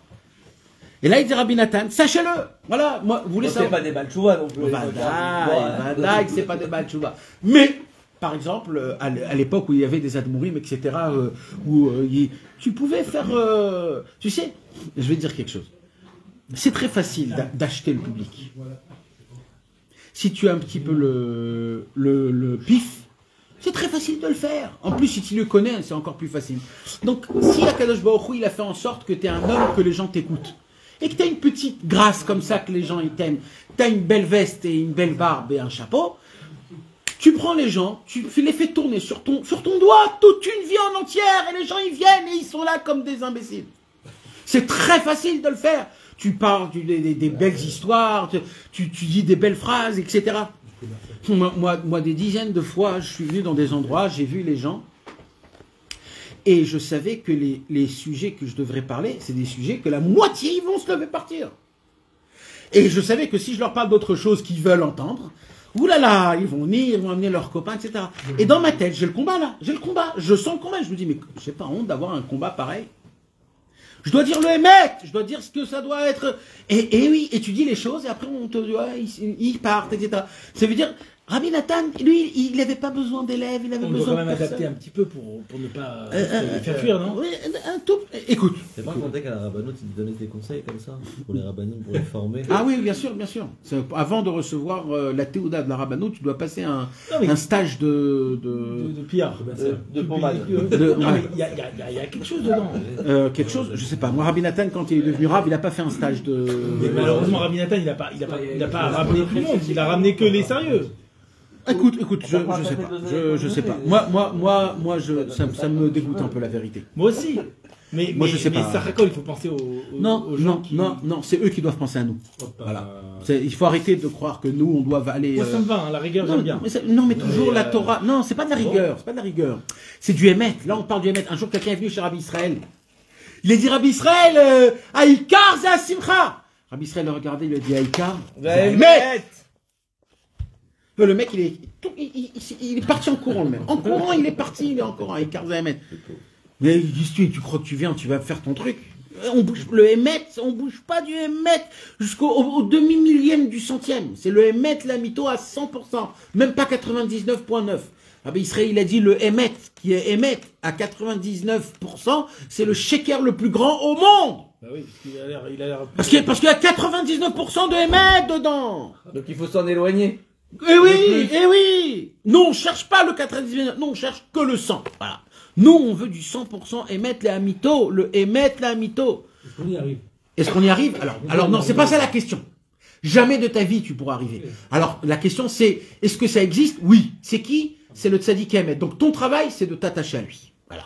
A: Et là, il dit Rabbi Nathan, sachez-le. Voilà, moi, vous voulez
C: C'est
A: savoir.
C: pas des balchouva non plus.
A: Voilà, c'est pas des balchouva. Mais, par exemple, à l'époque où il y avait des admourim, etc., tu pouvais faire... tu sais, je vais te dire quelque chose. C'est très facile d'acheter le public. Si tu as un petit peu le pif, c'est très facile de le faire. En plus, si tu le connais, c'est encore plus facile. Donc, si Akadosh Baruch Hu, il a fait en sorte que tu es un homme, que les gens t'écoutent, et que tu as une petite grâce comme ça, que les gens ils t'aiment, tu as une belle veste et une belle barbe et un chapeau, tu prends les gens, tu les fais tourner sur ton doigt toute une vie en entière, et les gens ils viennent et ils sont là comme des imbéciles. C'est très facile de le faire. Tu parles des belles histoires, tu dis des belles phrases, etc. Moi, des dizaines de fois, je suis venu dans des endroits, j'ai vu les gens, et je savais que les sujets que je devrais parler, c'est des sujets que la moitié, ils vont se lever partir. Et je savais que si je leur parle d'autre chose qu'ils veulent entendre, oulala, ils vont venir, ils vont amener leurs copains, etc. Et dans ma tête, j'ai le combat là, j'ai le combat, je sens le combat, je me dis, mais j'ai pas honte d'avoir un combat pareil. Je dois dire le émet, je dois dire ce que ça doit être. Et oui, et tu dis les choses, et après on te dit, ouais, ils partent, etc. Ça veut dire, Rabbi Nathan, lui, il n'avait pas besoin d'élèves, il avait
B: On
A: besoin
B: doit quand
A: de
B: même
A: personne.
B: adapter un petit peu pour ne pas les faire fuir, non?
A: Oui, un tout. Écoute.
F: T'as pas compté qu'à la rabbanoute, ils te donnaient des conseils comme ça pour les rabbanoutes, pour les former?
A: Ah oui, bien sûr, bien sûr. Avant de recevoir la théouda de la rabbanoute, tu dois passer un stage de
B: pillard.
C: De pommade.
B: Non, mais il y a quelque chose dedans.
A: quelque chose, je sais pas. Moi, Rabbi Nathan, quand il est devenu rab, il n'a pas fait un stage de.
B: Mais malheureusement, Rabbi Nathan, il a pas ramené tout le monde, il a ramené que les sérieux.
A: Écoute, je sais pas. Moi, ça me dégoûte un peu la vérité.
B: Moi aussi. Mais
A: je sais pas.
B: Sarakol, il faut penser aux gens qui...
A: Non, c'est eux qui doivent penser à nous. Voilà. Il faut arrêter de croire que nous, on doit aller...
B: Moi, ça me va, hein, la rigueur, j'aime bien.
A: Mais toujours la Torah... Non, c'est pas de la rigueur, c'est pas de la rigueur. C'est du émet. Là, on parle du émet. Un jour, quelqu'un est venu chez Rabbi Israël. Il a dit, Rabbi Israël, Aïkar, c'est Asimcha. Rabbi Israël l'a regardé, il lui a dit, Aïkar, c'est émet. Le mec, il est parti en courant, le mec. En courant, il est parti, il est encore à Aïkar, c'est émet. Mais tu crois que tu viens, tu vas faire ton truc. On bouge le émet, on bouge pas du émet jusqu'au demi-millième du centième. C'est le émet, la mytho à 100%, même pas 99,9. Rabbi Israël, il a dit le émet, qui est émet à 99%, c'est le sheker le plus grand au monde.
B: Bah oui, il a l'air...
A: Parce qu'il y a 99% de émet dedans.
C: Donc il faut s'en éloigner.
A: Eh oui. Nous, on cherche pas le 99, nous, on cherche que le 100. Voilà. Nous, on veut du 100% émettre les amito, le émettre les amito.
D: Est-ce qu'on y arrive?
A: Est-ce qu'on y arrive? Alors non, c'est pas ça la question. Jamais de ta vie tu pourras arriver. Alors la question c'est, est-ce que ça existe? Oui. C'est qui? C'est le tzaddik émet. Donc ton travail, c'est de t'attacher à lui. Voilà.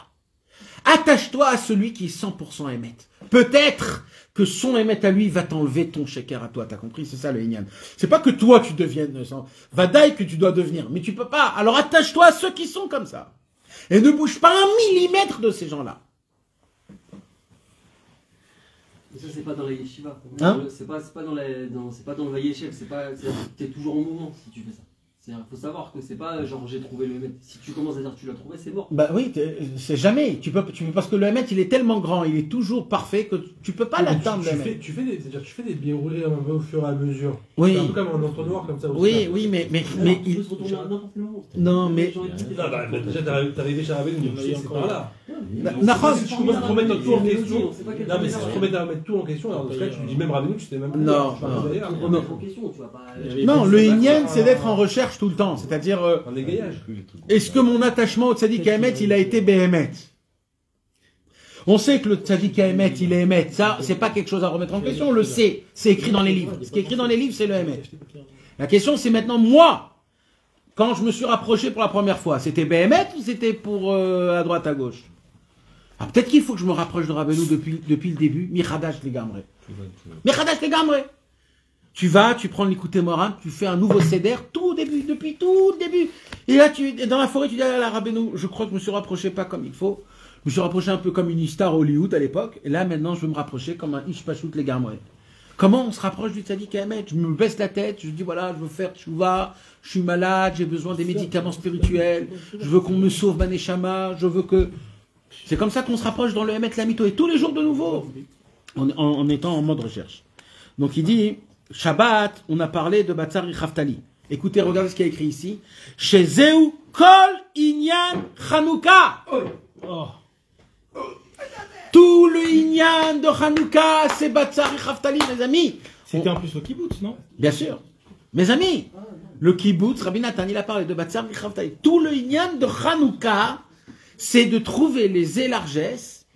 A: Attache-toi à celui qui est 100% émet. Peut-être que son émet à lui va t'enlever ton sheker à toi. T'as compris? C'est ça le Inyan. C'est pas que toi tu deviennes, vadaï que tu dois devenir, mais tu peux pas. Alors attache-toi à ceux qui sont comme ça. Et ne bouge pas 1 millimètre de ces gens-là.
E: Mais ça, c'est pas dans la yeshiva.
A: Hein?
E: C'est pas dans le vayeshev. T'es toujours en mouvement si tu fais ça. Il faut savoir que c'est pas genre j'ai trouvé le Hémet. Si tu commences à dire que tu l'as trouvé, c'est mort.
A: Bah oui, c'est jamais. Tu peux, parce que le Hémet, il est tellement grand, il est toujours parfait que tu peux pas l'atteindre.
D: Tu fais des biais roulés un peu au fur et à mesure.
A: Oui.
D: C'est un peu comme un entonnoir comme ça aussi.
A: Oui, mais
E: il peut se retourner à n'importe quel moment.
A: Non, mais
D: déjà t'es arrivé chez Rabbeinu, c'est par là.
A: Nahon.
D: Si tu commences à te remettre tout en question, non mais si tu te remets à remettre tout en question, alors dans ce cas tu dis même Rabbeinu, tu sais même pas.
A: Non.
E: Non,
A: le Inyan, c'est d'être en recherche tout le temps, c'est-à-dire
D: un égayage.
A: est-ce que mon attachement au tzaddik Haemet, il a été Behemet? On sait que le tzaddik Haemet, il est Hémet. Ça, c'est pas quelque chose à remettre en question, on le sait. C'est écrit dans les livres. Ce qui est écrit dans les livres, c'est le Hémet. La question, c'est maintenant, moi, quand je me suis rapproché pour la première fois, c'était Behemet ou c'était pour à droite, à gauche? Ah, peut-être qu'il faut que je me rapproche de Rabbeinu depuis le début. Michadash les gamré. Michadash les gamré. Tu vas, tu prends l'écouté morin, tu fais un nouveau céder, depuis tout début. Et là, dans la forêt, tu dis, ah là, Rabbeinu, je crois que je me suis rapproché pas comme il faut. Je me suis rapproché un peu comme une star Hollywood à l'époque. Et là, maintenant, je veux me rapprocher comme un Ishpashut les gamré. Comment on se rapproche du tzaddik Haemet? Je me baisse la tête, je dis, voilà, je veux faire tchouva, je suis malade, j'ai besoin des médicaments spirituels, je veux qu'on me sauve ma neshama, je veux que... C'est comme ça qu'on se rapproche dans le Hémet Lamito, et tous les jours de nouveau. en étant en mode recherche. Donc il dit, Shabbat, on a parlé de Batsar et Khaftali. Écoutez, regardez ce qu'il y a écrit ici. Chez Zéou, Kol Inyan Chanouka.
B: Oh.
A: Tout le Inyan de Hanouka, c'est Batsar et Khaftali, mes amis.
B: C'était en plus au kibbutz, non?
A: Bien sûr. Mes amis, le kibbutz, Rabbi Nathan, il a parlé de Batsar et Khaftali. Tout le Inyan de Hanouka, c'est de trouver les élargesses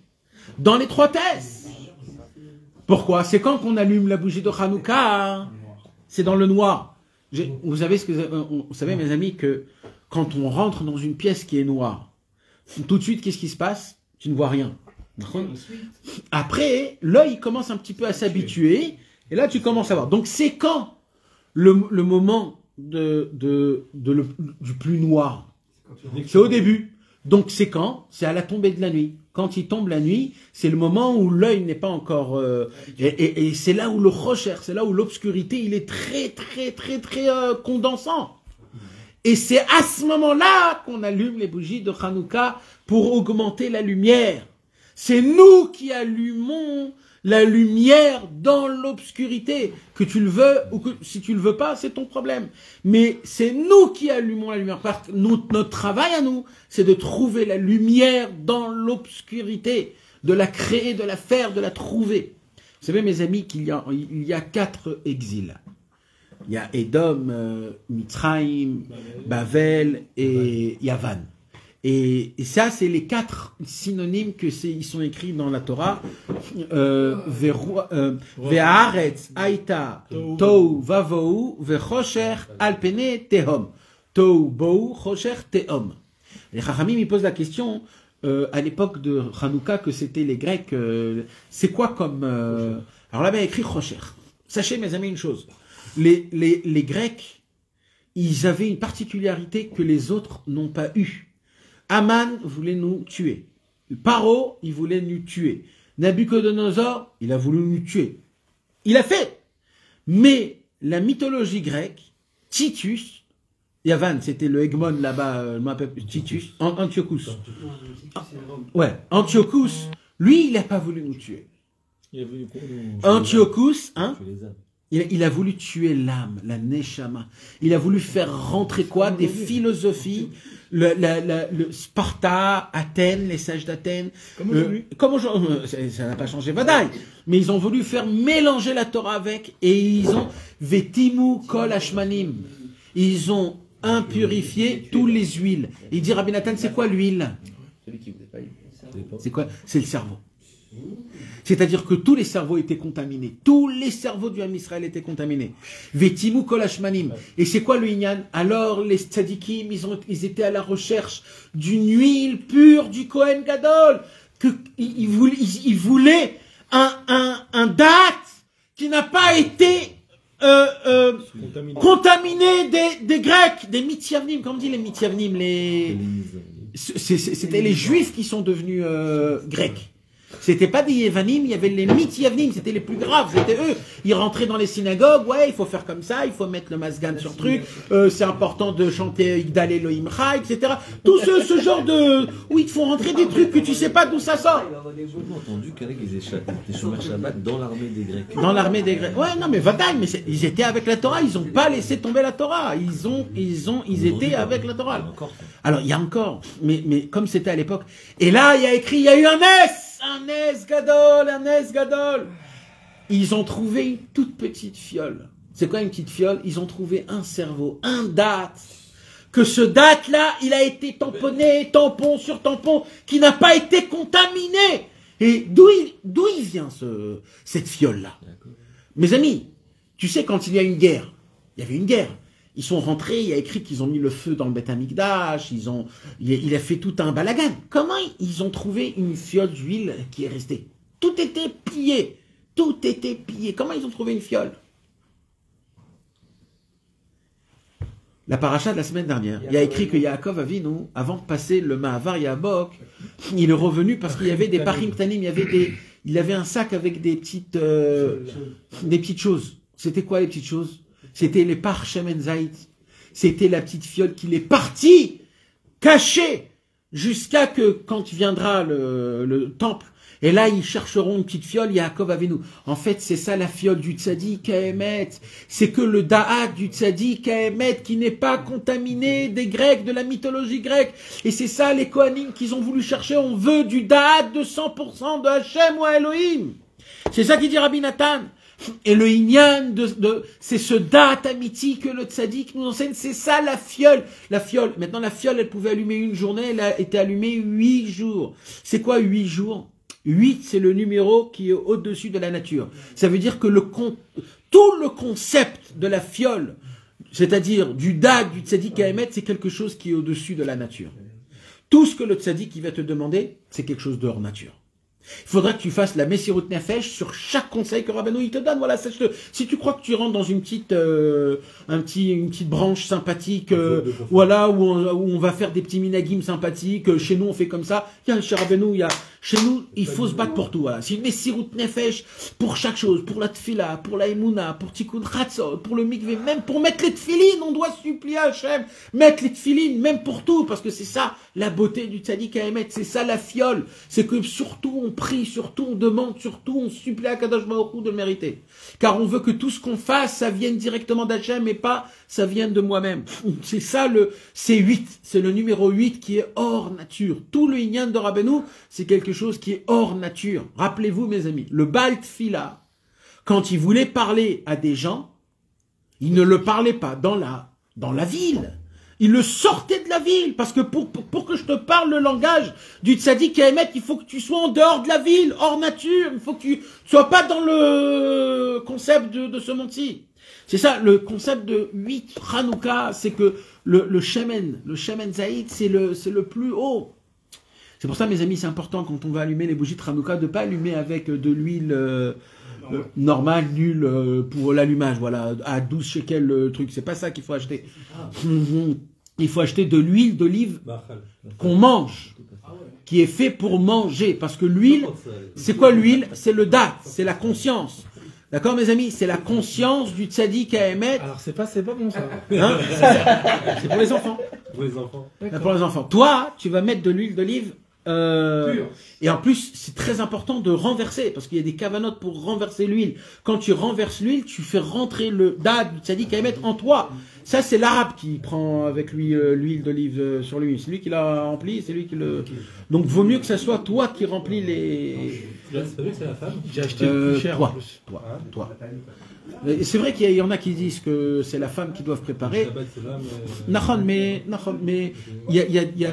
A: dans l'étroitesse. Pourquoi? C'est quand qu'on allume la bougie de Hanouka, c'est dans le noir. Vous savez vous savez, mes amis, que quand on rentre dans une pièce qui est noire, tout de suite, qu'est-ce qui se passe? Tu ne vois rien. Après, l'œil commence un petit peu à s'habituer, et là, tu commences à voir. Donc, c'est quand le moment du plus noir? C'est au début. Donc, c'est quand? C'est à la tombée de la nuit. Quand il tombe la nuit, c'est le moment où l'œil n'est pas encore... et c'est là où le rocher, c'est là où l'obscurité, il est très, très, très, très condensant. Et c'est à ce moment-là qu'on allume les bougies de Hanouka pour augmenter la lumière. C'est nous qui allumons la lumière dans l'obscurité. Que tu le veux ou que si tu le veux pas, c'est ton problème. Mais c'est nous qui allumons la lumière. Parce que notre travail à nous, c'est de trouver la lumière dans l'obscurité, de la créer, de la faire, de la trouver. Vous savez, mes amis, qu'il y a 4 exils. Il y a Edom, Mitzrayim, Bavel et Yavan. Et ça, c'est les 4 synonymes ils sont écrits dans la Torah. Ve'aretz aïta tou vavou ve'chosher alpene tehom. Tou bou chosher tehom. Les Chachamim, ils posent la question à l'époque de Hanouka que c'était les Grecs. C'est quoi comme... Alors là, il y a écrit chosher. Sachez, mes amis, une chose. Les Grecs, ils avaient une particularité que les autres n'ont pas eue. Aman voulait nous tuer. Paro, il voulait nous tuer. Nabucodonosor, il a voulu nous tuer. Il a fait. Mais la mythologie grecque, Titus, Yavan, c'était le hégmon là-bas, je m'appelle Titus, Antiochus. Ouais, Antiochus, lui, il n'a pas voulu nous tuer. Antiochus, hein? Il a voulu tuer l'âme, la neshama. Il a voulu faire rentrer quoi? Des philosophies, le Sparta, Athènes, les sages d'Athènes. Comme aujourd'hui, ça n'a pas changé Vadaï. Mais ils ont voulu faire mélanger la Torah avec, et ils ont vetimu kol ashmanim. Ils ont impurifié toutes les huiles. Il dit Rabbi Nathan, c'est quoi l'huile? C'est quoi? C'est le cerveau. C'est-à-dire que tous les cerveaux étaient contaminés. Tous les cerveaux du Ham Israël étaient contaminés. Vetimu kol ashmanim. Et c'est quoi le Inyan? Alors les tzadikim, ils étaient à la recherche d'une huile pure du Kohen Gadol. Ils voulaient un date qui n'a pas été contaminé des Grecs, des Mithyavnim. Comment on dit les Mithyavnim? C'était les Juifs qui sont devenus Grecs. C'était pas des Yevanim, il y avait les Mithyavnim, c'était les plus graves, c'était eux. Ils rentraient dans les synagogues, ouais, il faut faire comme ça, il faut mettre le masgan sur truc, c'est important de chanter Igdal Elohim Chai, etc. Tout ce genre de... où ils te font rentrer des trucs que tu sais pas d'où ça sort.
F: J'ai entendu qu'ils étaient chômeurs Shabbat dans l'armée des Grecs.
A: Dans l'armée des Grecs. Ouais, non, mais Vadaï, mais ils étaient avec la Torah, ils ont pas laissé tomber la Torah. Ils étaient avec la Torah. Alors, il y a encore, mais comme c'était à l'époque. Et là, il y a écrit, il y a eu un Nes Gadol. Ils ont trouvé une toute petite fiole. C'est quoi une petite fiole? Ils ont trouvé un cerveau, un date. Que ce date-là, il a été tamponné, tampon sur tampon, qui n'a pas été contaminé. Et d'où il vient cette fiole-là? Mes amis, tu sais, quand il y a une guerre, il y avait une guerre. Ils sont rentrés, il y a écrit qu'ils ont mis le feu dans le Beth Amikdash, il a fait tout un balagan. Comment ils ont trouvé une fiole d'huile qui est restée? Tout était pillé. Tout était pillé. Comment ils ont trouvé une fiole? La paracha de la semaine dernière, il y a écrit que Yaakov Avinu, avant de passer le Mahavar Yabok, il est revenu parce qu'il y avait des parim tanim, il avait un sac avec des petites choses. C'était quoi les petites choses? C'était les par Shemen Zayit. C'était la petite fiole qu'il est parti, caché, jusqu'à que, quand viendra le temple, Et là, ils chercheront une petite fiole, Yaakov Avinu. En fait, c'est ça la fiole du tzaddik Haemet. C'est que le da'at du tzaddik Haemet qui n'est pas contaminé des Grecs, de la mythologie grecque. Et c'est ça les Kohanim qu'ils ont voulu chercher. On veut du da'at de 100% de Hachem ou Elohim. C'est ça qui dit Rabbi Nathan. Et le inyan, c'est ce da'at amiti que le tzaddik nous enseigne. C'est ça la fiole. La fiole. Maintenant, la fiole, elle pouvait allumer une journée. Elle a été allumée 8 jours. C'est quoi 8 jours? 8, c'est le numéro qui est au-dessus de la nature. Ça veut dire que tout le concept de la fiole, c'est-à-dire du da'at, du tzaddik Haemet, c'est quelque chose qui est au-dessus de la nature. Tout ce que le tzaddik va te demander, c'est quelque chose de hors nature. Il faudra que tu fasses la Messirut Nefesh sur chaque conseil que Rabbeinu il te donne. Voilà, sache-le. Si tu crois que tu rentres dans une petite branche sympathique, voilà, où on va faire des petits minagim sympathiques, chez nous on fait comme ça. Chez Rabbeinu, chez nous, il faut se battre pour tout. Voilà. C'est une Messirut Nefesh pour chaque chose, pour la tfila, pour la emuna, pour tikkun chatzot, pour le mikvé, même pour mettre les tfilines, on doit supplier à Hachem, mettre les tfilines, même pour tout, parce que c'est ça la beauté du tzaddik Haemet, c'est ça la fiole, c'est que surtout on prie, surtout on demande, surtout on supplie à Kadosh Baruch Hu de mériter. Car on veut que tout ce qu'on fasse, ça vienne directement d'Hachem et pas ça vienne de moi-même. C'est ça c'est 8, c'est le numéro 8 qui est hors nature. Tout le inyan de Rabbeinu, c'est quelque chose qui est hors nature. Rappelez-vous mes amis, le Baal Tfila, quand il voulait parler à des gens, il ne le parlait pas dans la ville. Il le sortait de la ville, parce que pour que je te parle le langage du tzaddik Haemet, il faut que tu sois en dehors de la ville, hors nature, il faut que tu sois pas dans le concept de ce monde-ci. C'est ça, le concept de 8 Hanouka, c'est que le Shemen Zaïd, c'est le plus haut. C'est pour ça, mes amis, c'est important quand on va allumer les bougies de Hanouka, de ne pas allumer avec de l'huile normale, nulle, pour l'allumage, voilà, à 12 shekels le truc. C'est pas ça qu'il faut acheter. Il faut acheter de l'huile d'olive qu'on mange, qui est fait pour manger. Parce que l'huile, c'est quoi l'huile? C'est le date, c'est la conscience. D'accord, mes amis? C'est la conscience du tzaddik Haemet.
B: Alors, c'est pas bon, ça.
A: Hein? C'est pour les enfants.
D: Pour les enfants.
A: Pour les enfants. Toi, tu vas mettre de l'huile d'olive. Et en plus, c'est très important de renverser, parce qu'il y a des cavanotes pour renverser l'huile. Quand tu renverses l'huile, tu fais rentrer le dad du tzaddik Haemet en toi. Ça, c'est l'arabe qui prend avec lui l'huile d'olive sur lui. C'est lui qui l'a rempli, c'est lui qui le... Donc, vaut mieux que ce soit toi qui remplis les...
D: C'est vrai que c'est la femme?
B: J'ai acheté le plus cher en plus.
A: Toi. C'est vrai qu'il y en a qui disent que c'est la femme qui doit préparer. Nachon, mais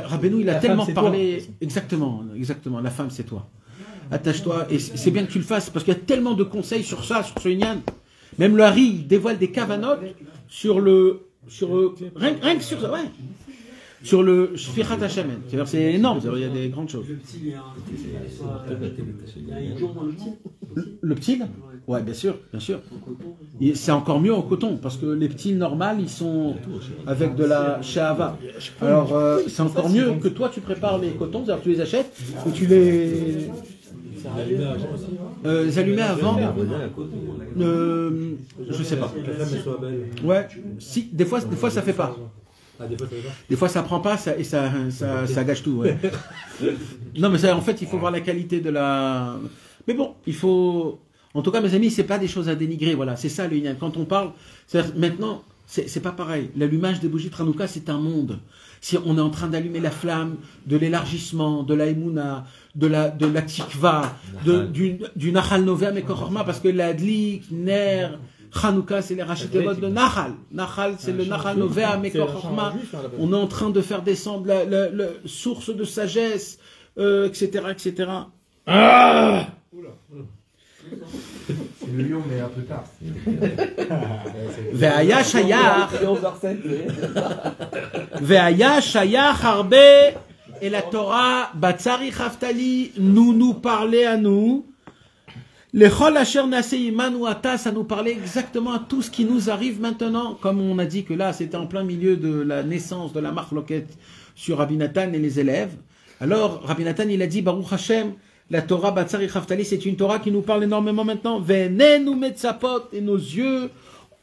A: Rabbeinu, il a tellement parlé. Exactement. La femme, c'est toi. Attache-toi. Et c'est bien que tu le fasses parce qu'il y a tellement de conseils sur ça, sur ce Inyan. Même le Hari dévoile des cavanotes sur rien que sur ça, ouais. Sur le Shfirat Hashemen. C'est énorme, il y a des grandes choses.
E: Le petit, il y a un jour dans le petit.
A: Le petit? Ouais, bien sûr. C'est encore mieux en coton, parce que les petits normales, ils sont avec de la shahava. Alors, c'est encore mieux que toi, tu prépares les cotons, c'est-à-dire que tu les achètes, ou tu les allumais avant. Je sais pas. Ouais, si, des fois ça fait pas. Des fois ça prend pas et ça gâche tout. Ouais. Non mais ça, en fait il faut voir la qualité de la... Mais bon, il faut... En tout cas mes amis, c'est pas des choses à dénigrer, voilà, c'est ça le Inyan. Quand on parle, maintenant, c'est pas pareil. L'allumage des bougies de Hanouka, c'est un monde. Si on est en train d'allumer la flamme de l'élargissement, de la Emouna, de la tikva, du Nahal Novea Mekorma, parce que la Dlik, Ner... Hanouka, c'est les rachetevot de Nahal. Nahal, c'est le Nahal Novea Mekorma. On est en train de faire descendre la source de sagesse, etc., etc. Ah!
G: C'est le lion, mais un peu tard.
A: Ve'aya shayach harbe et la Torah batzari chaftali nous parlait à nous. Les chol asher naseh imanu ata, ça nous parlait exactement à tout ce qui nous arrive maintenant. Comme on a dit que là, c'était en plein milieu de la naissance de la marloquette sur Rabbi Nathan et les élèves. Alors, Rabbi Nathan, il a dit, Baruch Hashem, la Torah Batsari Chaftali, c'est une Torah qui nous parle énormément maintenant. Venenu metzapot, et nos yeux,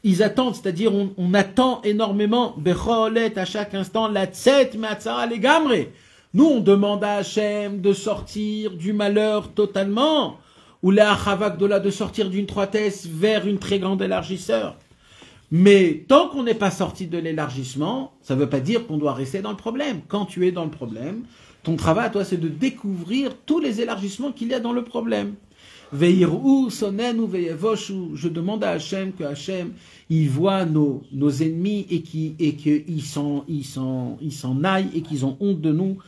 A: ils attendent, c'est-à-dire on attend énormément, becholet, à chaque instant, la tset me'atzara legamre. Nous, on demande à Hachem de sortir du malheur totalement, ou la Chavak de sortir d'une étroitesse vers une très grande élargisseur. Mais tant qu'on n'est pas sorti de l'élargissement, ça ne veut pas dire qu'on doit rester dans le problème. Quand tu es dans le problème, ton travail à toi, c'est de découvrir tous les élargissements qu'il y a dans le problème. Veirou, sonenu, veyevoshu. Je demande à Hachem que Hachem, il voit nos ennemis et qu'ils s'en aillent et qu'ils ont honte de nous.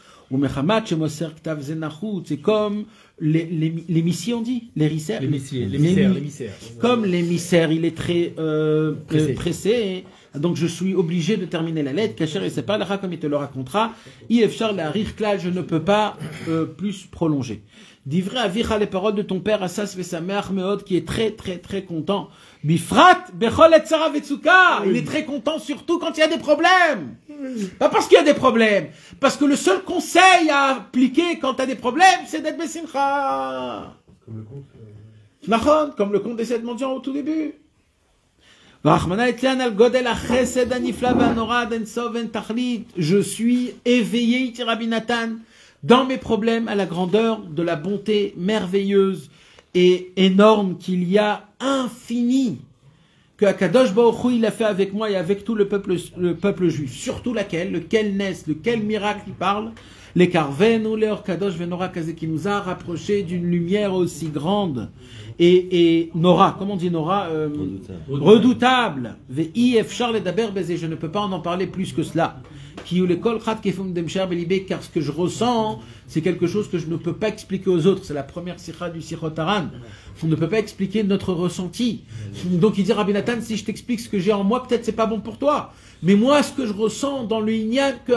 A: C'est comme l'émissaire, on dit, l'émissaire. Comme l'émissaire, il est très pressé. Donc je suis obligé de terminer la lettre. Kacher et Separ, comme il te le racontera. Ifchar la rirklal, je ne peux pas plus prolonger. Divrei avicha, les paroles de ton père Asas Vesameach Meod, qui est très très très content. Bifrat bechol et tzara vetsuka. Il est très content surtout quand il y a des problèmes. Pas parce qu'il y a des problèmes, parce que le seul conseil à appliquer quand tu as des problèmes, c'est d'être besimcha.
D: Comme le conte.
A: Nachon, comme le conte des 7 mendiants au tout début. Je suis éveillé, dit Rabbi Nathan, dans mes problèmes à la grandeur de la bonté merveilleuse et énorme qu'il y a infinie que Akadosh Baruch Hu il a fait avec moi et avec tout le peuple juif. Surtout lequel miracle il parle, les Karvenu, les Orkadosh Venora Kazé, qui nous a rapprochés d'une lumière aussi grande et Nora, comment on dit Nora, redoutable. Ve'i efshar ledaber beze, je ne peux pas en parler plus que cela. Car ce que je ressens, c'est quelque chose que je ne peux pas expliquer aux autres. C'est la première sikha du Sichotaran. On ne peut pas expliquer notre ressenti. Donc il dit Rabbi Nathan, si je t'explique ce que j'ai en moi, peut-être c'est pas bon pour toi. Mais moi, ce que je ressens dans le Inyan que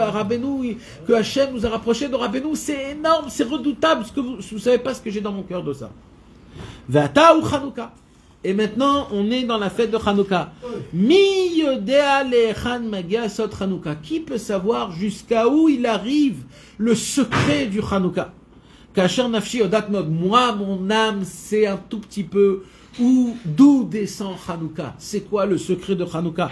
A: Hachem nous a rapproché de Rabbeinu, c'est énorme, c'est redoutable. Ce que vous savez pas ce que j'ai dans mon cœur de ça. Vata ou Chanukah. Et maintenant, on est dans la fête de Chanukah. Mi yodea lechan magia sot Chanukah. Qui peut savoir jusqu'à où il arrive le secret du Chanukah? Kasher nafshi odat mod. Moi, mon âme, c'est un tout petit peu d'où descend Chanukah. C'est quoi le secret de Chanukah?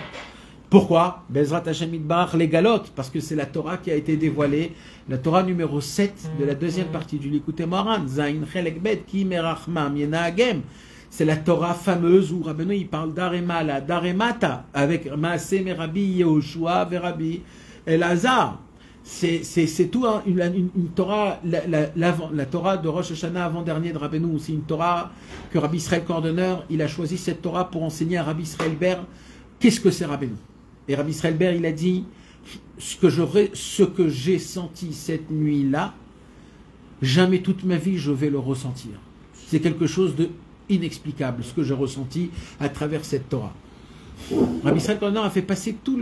A: Pourquoi? Bezrat Hashem Yitbarach les galotes, parce que c'est la Torah qui a été dévoilée, la Torah numéro 7 de la deuxième partie du Likutei Moharan, Zain Chelek Bet, Ki Merachmam Yenagem. C'est la Torah fameuse où Rabbeinu il parle d'Aremala, d'Aremata, avec Maaseh Merabi Yehoshua Verabi Elazar. C'est tout une Torah, la Torah de Rosh Hashanah avant-dernier de Rabbeinu. C'est une Torah que Rabbi Israël Cordonneur, il a choisi cette Torah pour enseigner à Rabbi Israël Ber qu'est-ce que c'est Rabbeinu. Et Rabbi Israël Ber, il a dit ce que j'ai senti cette nuit-là, jamais toute ma vie je vais le ressentir. C'est quelque chose de inexplicable, ce que j'ai ressenti à travers cette Torah. Rabbi Israël Cordonneur a fait passer tout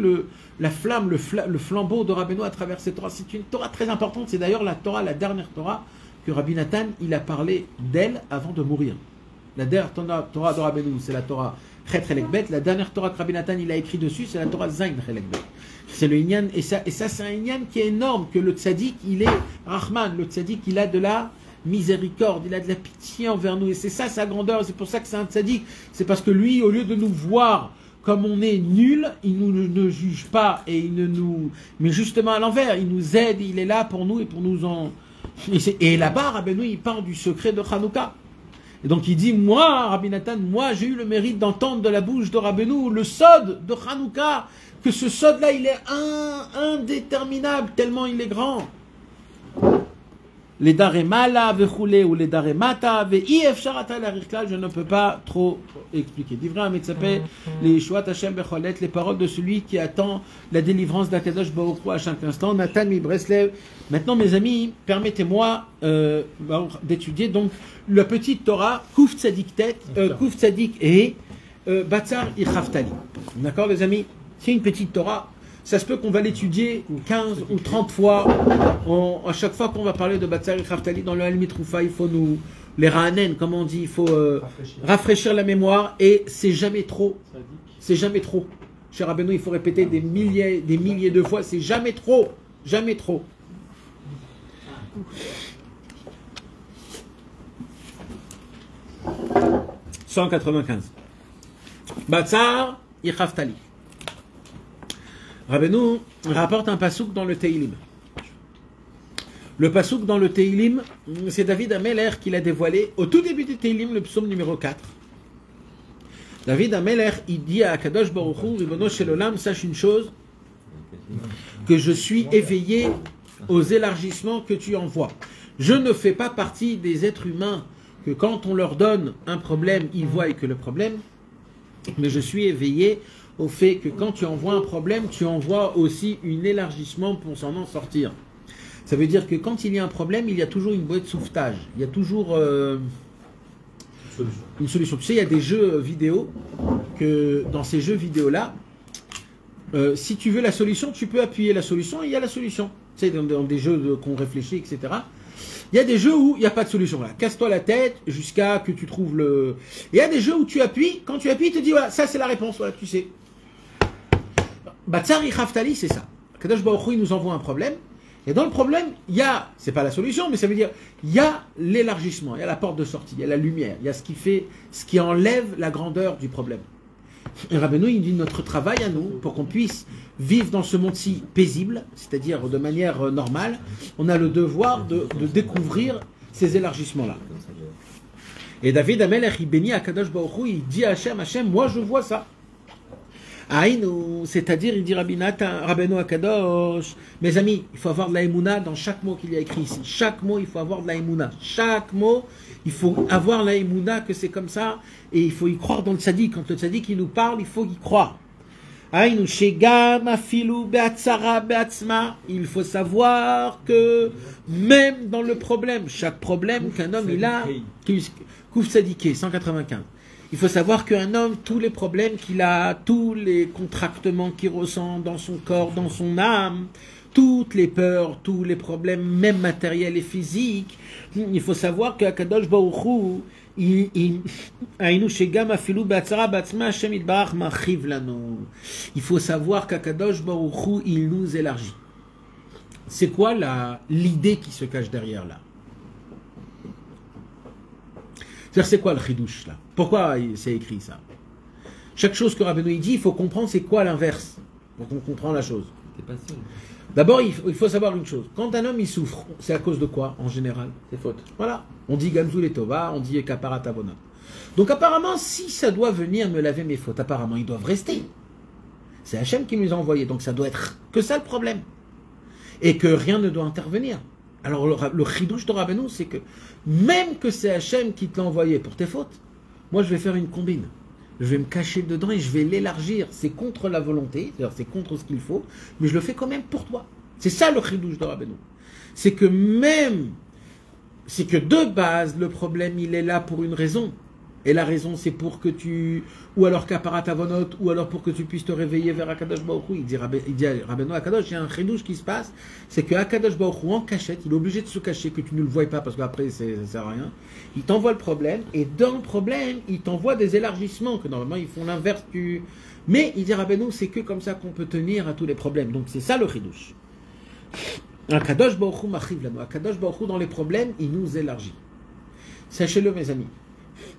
A: la flamme, le flambeau de Rabbeinu à travers cette Torah. C'est une Torah très importante. C'est d'ailleurs la dernière Torah que Rabbi Nathan, il a parlé d'elle avant de mourir. La dernière Torah de Rabbeinu, c'est la Torah Chet Chelek Bet. La dernière Torah que Rabbi Nathan, il a écrit dessus, c'est la Torah Zain Chelek Bet. C'est le Inyan, et ça c'est un Inyan qui est énorme, que le tzaddik, il est Rahman, le tzaddik, il a de la miséricorde, il a de la pitié envers nous, et c'est ça sa grandeur, c'est pour ça que c'est un tzaddik. C'est parce que lui, au lieu de nous voir comme on est nul, il ne juge pas, et mais justement à l'envers, il nous aide, il est là pour nous et pour nous en... Et là-bas, Rabbeinu, il parle du secret de Chanukah. Et donc il dit, moi, Rabbi Nathan, moi j'ai eu le mérite d'entendre de la bouche de Rabbeinu le sod de Chanukah, que ce sod-là, il est indéterminable, tellement il est grand. Les daremala vechoulé ou les daremata ve'i efsharata la rirkla, je ne peux pas trop expliquer. Divrei Ametzapeh, les Shuat Hashem becholet, les paroles de celui qui attend la délivrance d'Akadosh Baruch Hu à chaque instant. Nathan mi Breslev. Maintenant, mes amis, permettez-moi d'étudier donc la petite Torah Kuf Tzadik Tet, Kuf Tzadik et Batzar Ichaftali. D'accord, les amis? C'est une petite Torah. Ça se peut qu'on va l'étudier 15 ou 30 fois. À chaque fois qu'on va parler de Batzar et Khaftali dans le Al Mitroufa, il faut nous les ra'anen, comme on dit, il faut rafraîchir la mémoire, et c'est jamais trop. C'est jamais trop. Chez Rabbeinu, il faut répéter des milliers de fois, c'est jamais trop. Jamais trop. « 195. Batzar et Khaftali. Rabbeinu rapporte un pasouk dans le Teilim. Le passouk dans le Teilim, c'est David Ameler qui l'a dévoilé au tout début du Teilim, le psaume numéro 4. David Ameler, il dit à Akadosh Baruch Hu, Ribono Shel Olam, sache une chose, que je suis éveillé aux élargissements que tu envoies. Je ne fais pas partie des êtres humains que quand on leur donne un problème, ils voient que le problème, mais je suis éveillé au fait que quand tu envoies un problème, tu envoies aussi un élargissement pour s'en en sortir. Ça veut dire que quand il y a un problème, il y a toujours une boîte de sauvetage. Il y a toujours une solution. Tu sais, il y a des jeux vidéo que dans ces jeux vidéo-là, si tu veux la solution, tu peux appuyer la solution et il y a la solution. Tu sais, dans des jeux qu'on réfléchit, etc. Il y a des jeux où il n'y a pas de solution. Là. Casse-toi la tête jusqu'à que tu trouves le... Il y a des jeux où tu appuies, quand tu appuies, il te dit, voilà, ça c'est la réponse, voilà, tu sais. Batsar Ichaftali, c'est ça. Kadosh Baruch Hu, il nous envoie un problème. Et dans le problème, il y a, c'est pas la solution, mais ça veut dire, il y a l'élargissement, il y a la porte de sortie, il y a la lumière, il y a ce qui enlève la grandeur du problème. Et Rabbeinu, il dit notre travail à nous, pour qu'on puisse vivre dans ce monde-ci paisible, c'est-à-dire de manière normale, on a le devoir de découvrir ces élargissements-là. Et David Ameler, il bénit Akadosh Baruch Hu, il dit à Hachem, moi je vois ça. Aïnou, c'est-à-dire, il dit Rabbeinu Akadosh, mes amis, il faut avoir de la émouna dans chaque mot qu'il y a écrit ici. Chaque mot, il faut avoir de la émouna. Chaque mot, il faut avoir la émouna, que c'est comme ça, et il faut y croire dans le tzaddik. Quand le tzaddik il nous parle, il faut y croire. Aïnou, shegam afilu be'atzara be'atzma. Il faut savoir que même dans le problème, chaque problème qu'un homme il a, Kouf Tzadiké, 195. Il faut savoir qu'un homme, tous les problèmes qu'il a, tous les contractements qu'il ressent dans son corps, dans son âme, toutes les peurs, tous les problèmes, même matériels et physiques, il faut savoir qu'Akadosh Baruch Hu, il faut savoir qu'Akadosh Baruch Hu, il nous élargit. C'est quoi l'idée qui se cache derrière là? C'est quoi le chidouche là? Pourquoi c'est écrit ça? Chaque chose que Rabbeinu dit, il faut comprendre c'est quoi l'inverse pour qu'on comprenne la chose. D'abord, il faut savoir une chose. Quand un homme il souffre, c'est à cause de quoi en général?
C: C'est faute.
A: Voilà. On dit Gamzul et Tova, on dit Kaparat Avona. Donc apparemment, si ça doit venir me laver mes fautes, apparemment ils doivent rester. C'est Hachem qui me les a envoyés, donc ça doit être que ça le problème. Et que rien ne doit intervenir. Alors le chidouche de Rabbeinu, c'est que même que c'est Hachem qui te l'a envoyé pour tes fautes, moi je vais faire une combine. Je vais me cacher dedans et je vais l'élargir. C'est contre la volonté, c'est-à-dire c'est contre ce qu'il faut, mais je le fais quand même pour toi. C'est ça le chidouche de Rabbeinu. C'est que de base, le problème il est là pour une raison. Et la raison c'est pour que tu, ou alors Kaparat Avonot, ou alors pour que tu puisses te réveiller vers Akadosh Baruch Hu. Il dit à Rabbeinu Akadosh, il y a un chidouche qui se passe, c'est que Akadosh Baruch Hu en cachette, il est obligé de se cacher, que tu ne le vois pas parce qu'après ça sert à rien. Il t'envoie le problème, et dans le problème, il t'envoie des élargissements, que normalement ils font l'inverse du... Mais il dit Rabbeinu, c'est que comme ça qu'on peut tenir à tous les problèmes. Donc c'est ça le chidouche. Akadosh Baruch Hu machiv lanu. Akadosh Baruch Hu dans les problèmes, il nous élargit. Sachez-le mes amis.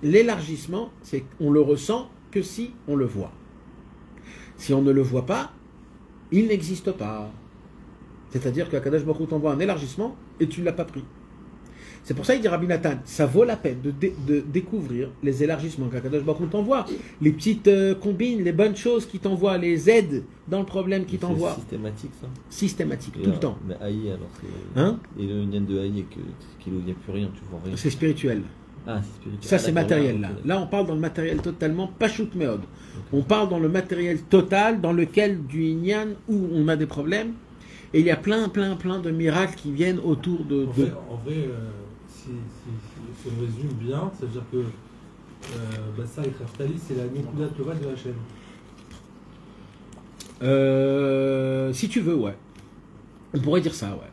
A: L'élargissement, c'est qu'on le ressent que si on le voit. Si on ne le voit pas, il n'existe pas. C'est-à-dire qu'Akadosh Baruch Hu t'envoie un élargissement et tu ne l'as pas pris. C'est pour ça qu'il dit Rabbi Nathan, ça vaut la peine de découvrir les élargissements qu'Akadosh Baruch Hu t'envoie, les petites combines, les bonnes choses qu'il t'envoie, les aides dans le problème qu'il t'envoie.
F: C'est systématique ça?
A: Systématique, tout le temps.
F: Mais Haï alors c'est...
A: Hein?
F: Et le lien de Haï qu'il n'y a plus rien, tu vois rien.
A: C'est spirituel.
F: Ah, c'est spirituel.
A: Ça, c'est matériel, là.
F: Okay.
A: Là, on parle dans le matériel totalement, pas shoot meod. On parle dans le matériel total, dans lequel du Inyan, où on a des problèmes, et il y a plein de miracles qui viennent autour de...
D: En vrai, si on résume bien, ça veut dire que Batsar et Khaftali, c'est la Nekuda Tova de Hachem.
A: Si tu veux, ouais. On pourrait dire ça, ouais.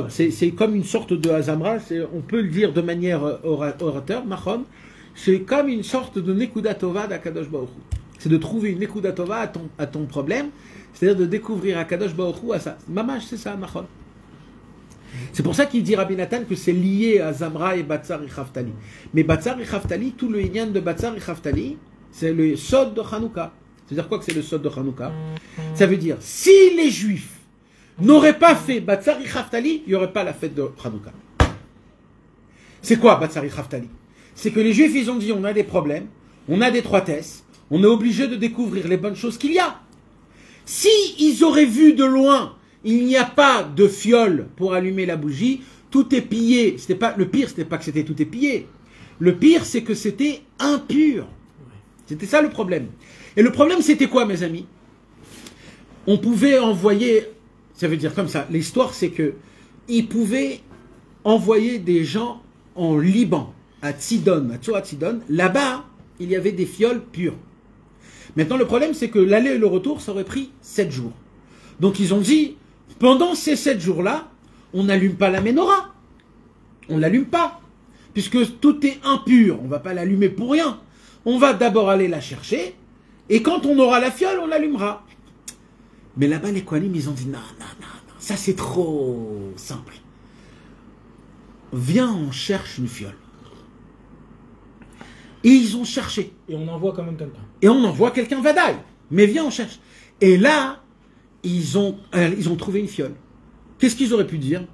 A: C'est comme une sorte de Hazamra, on peut le dire de manière orateur, Machon, c'est comme une sorte de Nekuda Tova d'Akadosh Baruch Hu. C'est de trouver une Nekuda Tova à ton problème, c'est-à-dire de découvrir Akadosh Baruch Hu à ça. Mamash, c'est ça, Machon. C'est pour ça qu'il dit Rabbi Nathan que c'est lié à Zamra et Batsar et Khaftali. Mais Batsar et Khaftali, tout le Inyan de Batsar et Khaftali, c'est le Sod de Hanouka. C'est-à-dire quoi que c'est le Sod de Hanouka? Ça veut dire, si les Juifs n'aurait pas fait Batsari Khaftali, il n'y aurait pas la fête de Hanouka. C'est quoi Batsari Khaftali? C'est que les Juifs, ils ont dit, on a des problèmes, on a des étroitesses, on est obligé de découvrir les bonnes choses qu'il y a. Si ils auraient vu de loin, il n'y a pas de fiole pour allumer la bougie, tout est pillé. C'était pas, le pire, c'était pas que c'était tout est pillé. Le pire, c'est que c'était impur. C'était ça le problème. Et le problème, c'était quoi, mes amis? On pouvait envoyer, ça veut dire comme ça, l'histoire, c'est que ils pouvaient envoyer des gens en Liban, à Tzidon, à Tzorat Tzidon. Là-bas, il y avait des fioles pures. Maintenant, le problème, c'est que l'aller et le retour, ça aurait pris 7 jours. Donc, ils ont dit, pendant ces 7 jours-là, on n'allume pas la menorah. On ne l'allume pas. Puisque tout est impur. On ne va pas l'allumer pour rien. On va d'abord aller la chercher. Et quand on aura la fiole, on l'allumera. Mais là-bas, les Kohanim, ils ont dit, non, non, non, non. Ça, c'est trop simple. Viens, on cherche une fiole. Et ils ont cherché.
B: Et on envoie quand même quelqu'un.
A: Et on envoie quelqu'un vadaï. Mais viens, on cherche. Et là, ils ont trouvé une fiole. Qu'est-ce qu'ils auraient pu dire?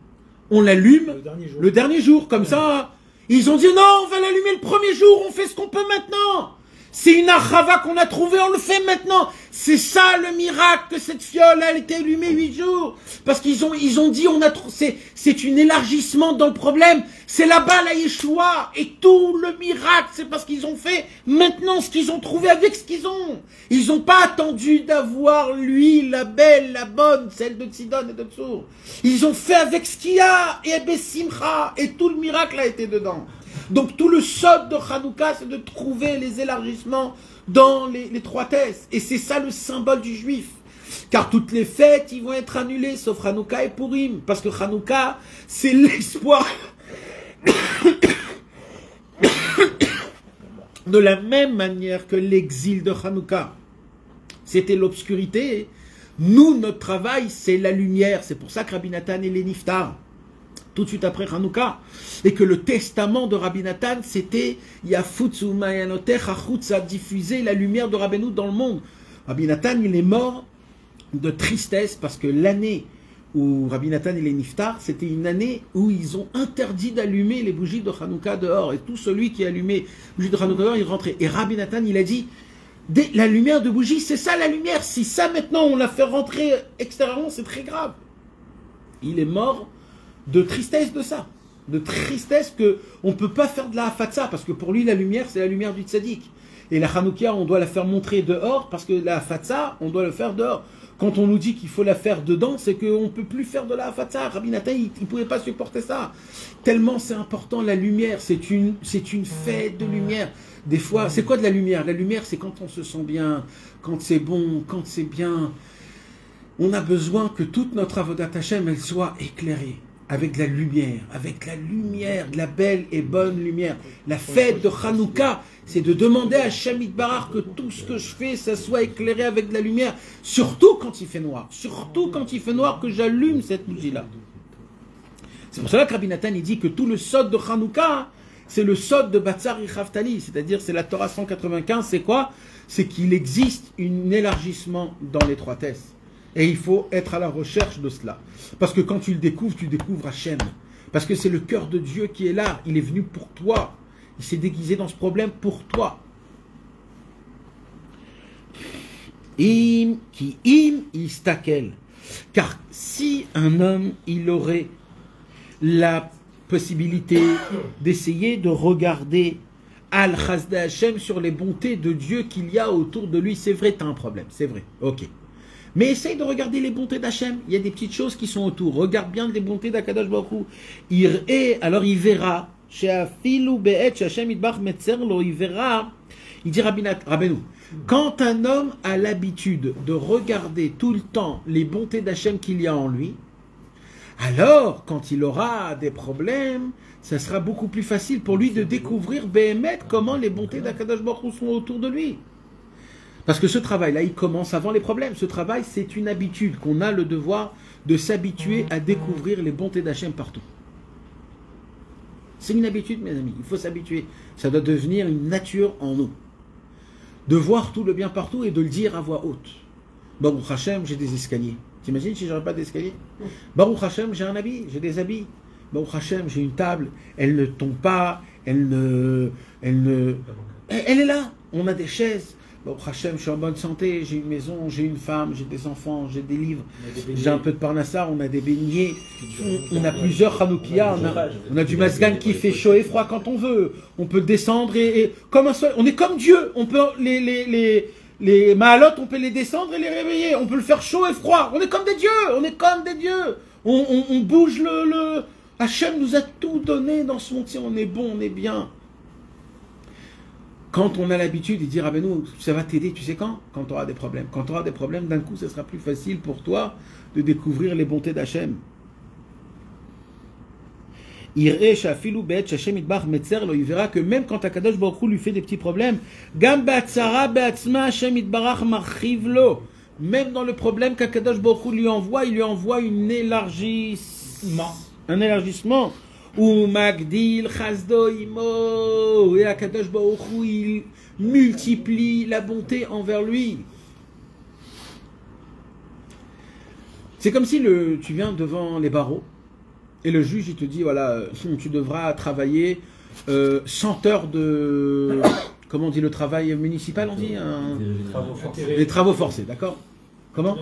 A: On l'allume le dernier jour, comme ça. Ils ont dit non, on va l'allumer le premier jour, on fait ce qu'on peut maintenant. C'est une achava qu'on a trouvée, on le fait maintenant. C'est ça le miracle que cette fiole a été allumée 8 jours. Parce qu'ils ont dit, c'est un élargissement dans le problème. C'est là-bas la Yeshua. Et tout le miracle, c'est parce qu'ils ont fait maintenant ce qu'ils ont trouvé avec ce qu'ils ont. Ils n'ont pas attendu d'avoir l'huile, la belle, la bonne, celle de Tzidon et de Tsour. Ils ont fait avec ce qu'il y a. Et Bessimcha. Et tout le miracle a été dedans. Donc tout le sod de Hanouka, c'est de trouver les élargissements dans l'étroitesse. Et c'est ça le symbole du juif. Car toutes les fêtes, ils vont être annulées, sauf Hanouka et Purim. Parce que Hanouka, c'est l'espoir. De la même manière que l'exil de Hanouka, c'était l'obscurité. Nous, notre travail, c'est la lumière. C'est pour ça que Rabbi Nathan et les Niftar, tout de suite après Hanouka, et que le testament de Rabbi Nathan, c'était Yafutsu Mayanoter Chachutz, à diffuser la lumière de Rabbeinu dans le monde. Rabbi Nathan, il est mort de tristesse parce que l'année où Rabbi Nathan et les Niftar, c'était une année où ils ont interdit d'allumer les bougies de Hanouka dehors, et tout celui qui allumait les bougies de Hanouka dehors, il rentrait. Et Rabbi Nathan, il a dit, la lumière de bougie, c'est ça la lumière. Si ça maintenant on la fait rentrer extérieurement, c'est très grave. Il est mort de tristesse de ça, de tristesse que on peut pas faire de la hafatza, parce que pour lui la lumière c'est la lumière du tzaddik, et la Hanouka on doit la faire montrer dehors, parce que la hafatza on doit le faire dehors. Quand on nous dit qu'il faut la faire dedans, c'est qu'on peut plus faire de la hafatza. Rabbi Nathan il pouvait pas supporter ça, tellement c'est important la lumière, c'est une fête de lumière. Des fois, c'est quoi de la lumière? La lumière c'est quand on se sent bien, quand c'est bon, quand c'est bien. On a besoin que toute notre avodat Hashem elle soit éclairée avec de la lumière, de la belle et bonne lumière. La fête de Hanouka, c'est de demander à Hashem Yitbarach que tout ce que je fais, ça soit éclairé avec de la lumière, surtout quand il fait noir. Surtout quand il fait noir, que j'allume cette bougie-là. C'est pour cela que Rabbi Nathan il dit que tout le sod de Hanouka, c'est le sod de Batsari Khaftali, c'est-à-dire c'est la Torah 195, c'est quoi? C'est qu'il existe un élargissement dans l'étroitesse. Et il faut être à la recherche de cela. Parce que quand tu découvres Hachem. Parce que c'est le cœur de Dieu qui est là. Il est venu pour toi. Il s'est déguisé dans ce problème pour toi. Im istakel. Car si un homme, il aurait la possibilité d'essayer de regarder Al-Chazda Hachem sur les bontés de Dieu qu'il y a autour de lui, c'est vrai, tu as un problème. C'est vrai. Ok. Mais essaye de regarder les bontés d'Hachem. Il y a des petites choses qui sont autour. Regarde bien les bontés d'Akadosh Baruch Hu. Alors il verra. Il dit Rabbeinu, quand un homme a l'habitude de regarder tout le temps les bontés d'Hachem qu'il y a en lui, alors quand il aura des problèmes, ça sera beaucoup plus facile pour lui de découvrir Béhémet comment les bontés d'Akadosh Baruch Hu sont autour de lui. Parce que ce travail-là, il commence avant les problèmes. Ce travail, c'est une habitude qu'on a le devoir de s'habituer à découvrir les bontés d'Hachem partout. C'est une habitude, mes amis. Il faut s'habituer. Ça doit devenir une nature en nous. De voir tout le bien partout et de le dire à voix haute. Baruch Hachem, j'ai des escaliers. T'imagines si j'aurais pas d'escalier? Baruch Hashem, j'ai un habit, j'ai des habits. Baruch Hashem, j'ai une table, elle ne tombe pas, elle est là. On a des chaises. Baruch Hashem, je suis en bonne santé, j'ai une maison, j'ai une femme, j'ai des enfants, j'ai des livres, j'ai un peu de parnassa, on a des beignets, on a plusieurs Hanoukia, on a du masgan qui fait chaud et froid quand on veut. On peut descendre et comme un seul, on est comme Dieu. On peut les mahalotes, on peut les descendre et les réveiller. On peut le faire chaud et froid. On est comme des dieux. On est comme des dieux. On bouge le. Hachem nous a tout donné dans ce monde. On est bon, on est bien. Quand on a l'habitude de dire, ah ben nous, ça va t'aider, tu sais quand tu auras des problèmes. Quand tu auras des problèmes, d'un coup, ce sera plus facile pour toi de découvrir les bontés d'Hachem. Il verra que même quand Akadosh Baruch Hu lui fait des petits problèmes, même dans le problème qu'Akadosh Baruch Hu lui envoie, il lui envoie un élargissement. Ou Magdil Chasdo Imo, et Akadosh Baruch Hu, il multiplie la bonté envers lui. C'est comme si tu viens devant les barreaux et le juge il te dit voilà, tu devras travailler 100 heures de comment on dit le travail municipal, on dit les travaux forcés, d'accord? Comment?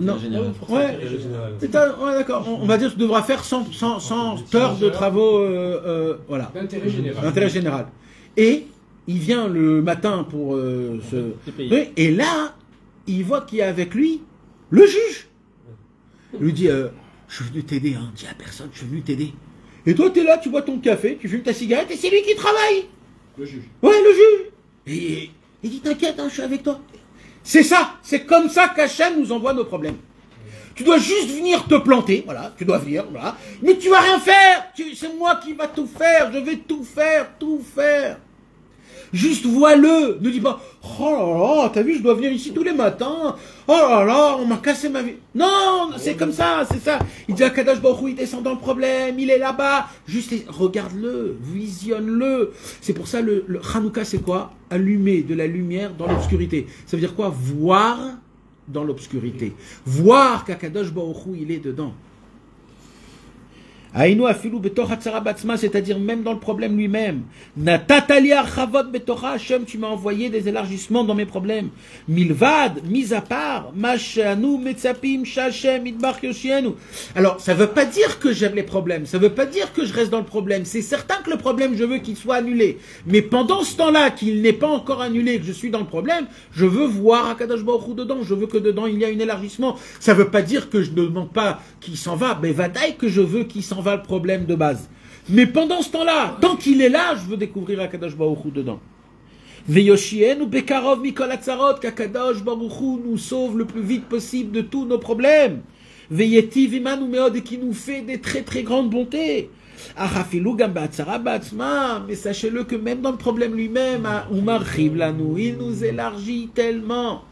A: Non, ouais, d'accord. On va dire que tu devras faire 100 heures de travaux, voilà, d'intérêt général. Et il vient le matin pour et là, il voit qu'il y a avec lui le juge. Il lui dit, je suis venu t'aider, hein. Dis à personne, je suis venu t'aider. Et toi, tu es là, tu bois ton café, tu fumes ta cigarette, et c'est lui qui travaille.
G: Le juge.
A: Ouais, le juge. Et il dit, t'inquiète, hein, je suis avec toi. C'est ça, c'est comme ça qu'Hachem nous envoie nos problèmes. Tu dois juste venir te planter, voilà, tu dois venir, voilà. Mais tu vas rien faire, c'est moi qui va tout faire, je vais tout faire. Juste vois-le, ne dis pas, oh là là, t'as vu, je dois venir ici tous les matins, oh là là, on m'a cassé ma vie. Non, c'est comme ça, c'est ça. Il dit à Kadosh Baruch Hu, il descend dans le problème, il est là-bas, juste regarde-le, visionne-le. C'est pour ça le Hanouka, c'est quoi? Allumer de la lumière dans l'obscurité. Ça veut dire quoi? Voir dans l'obscurité. Voir qu'Akadosh Baruch Hu, il est dedans. C'est-à-dire même dans le problème lui-même. Hashem, tu m'as envoyé des élargissements dans mes problèmes. Milvad, mis à part, alors, ça ne veut pas dire que j'aime les problèmes, ça ne veut pas dire que je reste dans le problème. C'est certain que le problème, je veux qu'il soit annulé. Mais pendant ce temps-là, qu'il n'est pas encore annulé, que je suis dans le problème, je veux voir Akadosh Baruch Hu dedans, je veux que dedans il y a un élargissement. Ça ne veut pas dire que je ne demande pas qu'il s'en va, mais vadaï que je veux qu'il s'en va le problème de base. Mais pendant ce temps-là, tant qu'il est là, je veux découvrir Akadosh Baruch Hu dedans. Veyoshienu bekarov mikol hatzarot, qu'Akadosh Baruch Hu nous sauve le plus vite possible de tous nos problèmes. Veyetiv imanu meod, et qui nous fait des très très grandes bontés. Achafilu gam ba'atzara ba'atzma, mais sachez-le que même dans le problème lui-même, umarchiv lanu, il nous élargit tellement.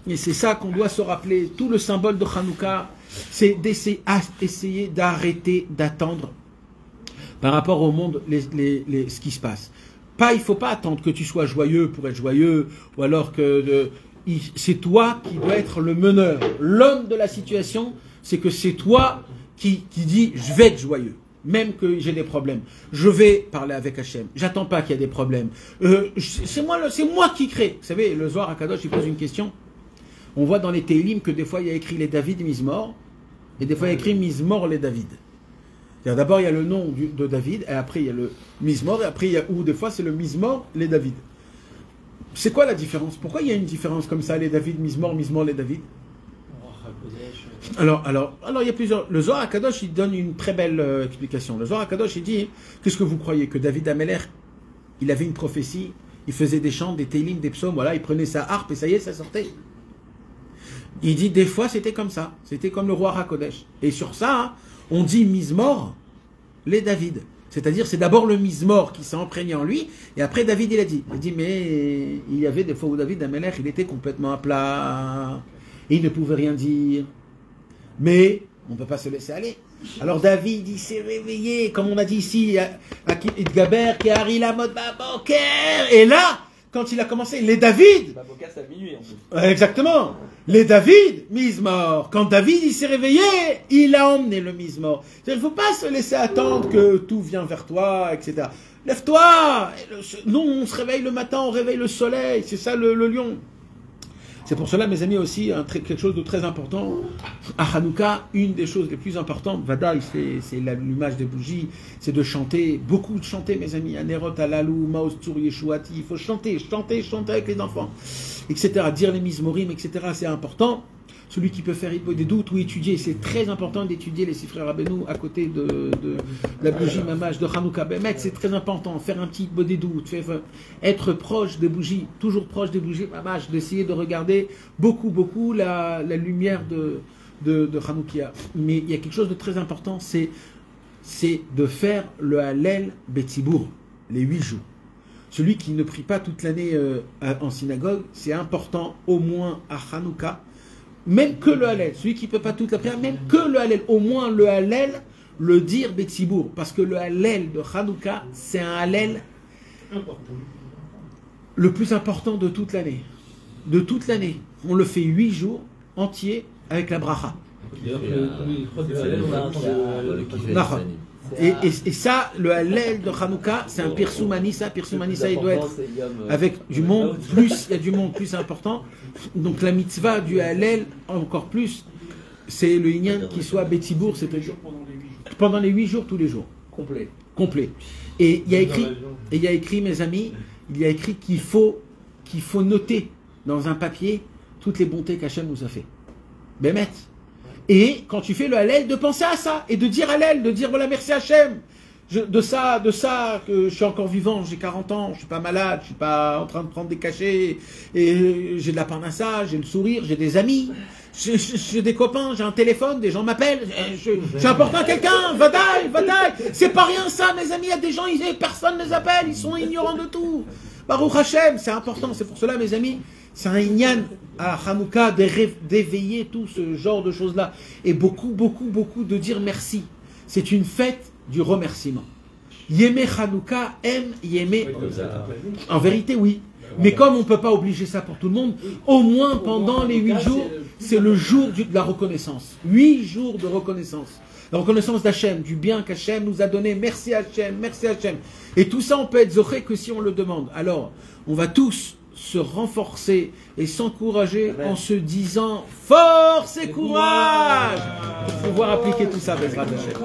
A: Et c'est ça qu'on doit se rappeler. Tout le symbole de Hanouka, c'est d'essayer d'arrêter d'attendre par rapport au monde ce qui se passe. Il ne faut pas attendre que tu sois joyeux pour être joyeux, ou alors que c'est toi qui dois être le meneur. L'homme de la situation, c'est que c'est toi qui dis je vais être joyeux, même que j'ai des problèmes. Je vais parler avec Hachem. J'attends pas qu'il y ait des problèmes. C'est moi qui crée. Vous savez, le Zohar HaKadosh, il pose une question. On voit dans les Télim que des fois il y a écrit les David Mizmor, et des fois il y a écrit Mizmor les David. D'abord il y a le nom de David, et après il y a le Mizmor, et après il y a, ou des fois c'est le Mizmor les David. C'est quoi la différence? Pourquoi il y a une différence comme ça, les David Mizmor, Mizmor les David? Alors il y a plusieurs. Le Zohar HaKadosh il donne une très belle explication. Le Zohar HaKadosh il dit, qu'est-ce que vous croyez? Que David Ameler, il avait une prophétie, il faisait des chants, des Télim, des psaumes, voilà, il prenait sa harpe et ça y est, ça sortait. Il dit des fois c'était comme ça, c'était comme le roi HaKodesh. Et sur ça, on dit Mizmor les David. C'est-à-dire c'est d'abord le Mizmor qui s'est imprégné en lui, et après David il a dit mais il y avait des fois où David Ameler il était complètement à plat, et il ne pouvait rien dire. Mais on ne peut pas se laisser aller. Alors David il s'est réveillé, comme on a dit ici, à Gaber, qui a ri la mode Baboker, et là quand il a commencé, les David,
C: L'avocat, c'est à minuit en fait.
A: exactement, les David, Mizmor. Quand David il s'est réveillé, il a emmené le Mizmor. Il ne faut pas se laisser attendre que tout vient vers toi, etc. Lève-toi. Nous, on se réveille le matin, on réveille le soleil. C'est ça le lion. C'est pour cela, mes amis, aussi, quelque chose de très important. À Hanouka, une des choses les plus importantes, Vadaï, c'est l'allumage des bougies, c'est de chanter, beaucoup de chanter, mes amis. Anerot, Alalou, Maos, Tsur, Yeshuati. Il faut chanter avec les enfants, etc. Dire les mizmorim, etc. C'est important. Celui qui peut faire des doutes ou étudier, c'est très important d'étudier les Sifrei Rabbeinu à côté de la bougie mamage de Hanouka. C'est très important, faire un petit des doutes, être proche des bougies, toujours proche des bougies mamage, d'essayer de regarder beaucoup la lumière de Hanoukia. Mais il y a quelque chose de très important, c'est de faire le Hallel Betzibour, les 8 jours. Celui qui ne prie pas toute l'année en synagogue, c'est important, au moins à Hanouka, même que le Hallel, celui qui ne peut pas toute la prière, même que le Hallel, au moins le Hallel, le dire Betzibour, parce que le Hallel de Hanouka, c'est un Hallel le plus important de toute l'année. De toute l'année. On le fait 8 jours entiers avec la bracha. Et ça, le Hallel de Hanouka, c'est un Pirsum Anissa. Pirsum Anissa, il doit être avec du monde plus, il y a du monde plus important. Donc la mitzvah du Hallel, encore plus, c'est le Inyan qui soit Betzibour, c'est pendant les 8 jours, tous les jours. Complet. Et il y a écrit, mes amis, il y a écrit qu'il faut noter dans un papier toutes les bontés qu'Hachem nous a fait. Bémet. Et quand tu fais le Hallel, de penser à ça, et de dire Hallel, de dire voilà, merci Hachem, de ça, que je suis encore vivant, j'ai 40 ans, je suis pas malade, je suis pas en train de prendre des cachets, et j'ai de la parnassa, j'ai le sourire, j'ai des amis, j'ai des copains, j'ai un téléphone, des gens m'appellent, je suis important à quelqu'un, Vadaï, c'est pas rien ça, mes amis, il y a des gens, personne ne les appelle, ils sont ignorants de tout. Baruch Hashem, c'est important, c'est pour cela, mes amis, c'est un inyan à Hanouka d'éveiller tout ce genre de choses-là. Et beaucoup de dire merci. C'est une fête du remerciement. Yémé Hanouka aime Yémé. En vérité, oui. Mais comme on ne peut pas obliger ça pour tout le monde, au moins pendant les 8 jours, c'est le jour de la reconnaissance. 8 jours de reconnaissance. La reconnaissance d'Hachem, du bien qu'Hachem nous a donné. Merci Hachem, merci Hachem. Et tout ça, on peut être zoché que si on le demande. Alors, on va tous se renforcer et s'encourager en se disant force et courage pour pouvoir appliquer tout ça, Bezrat Hachem.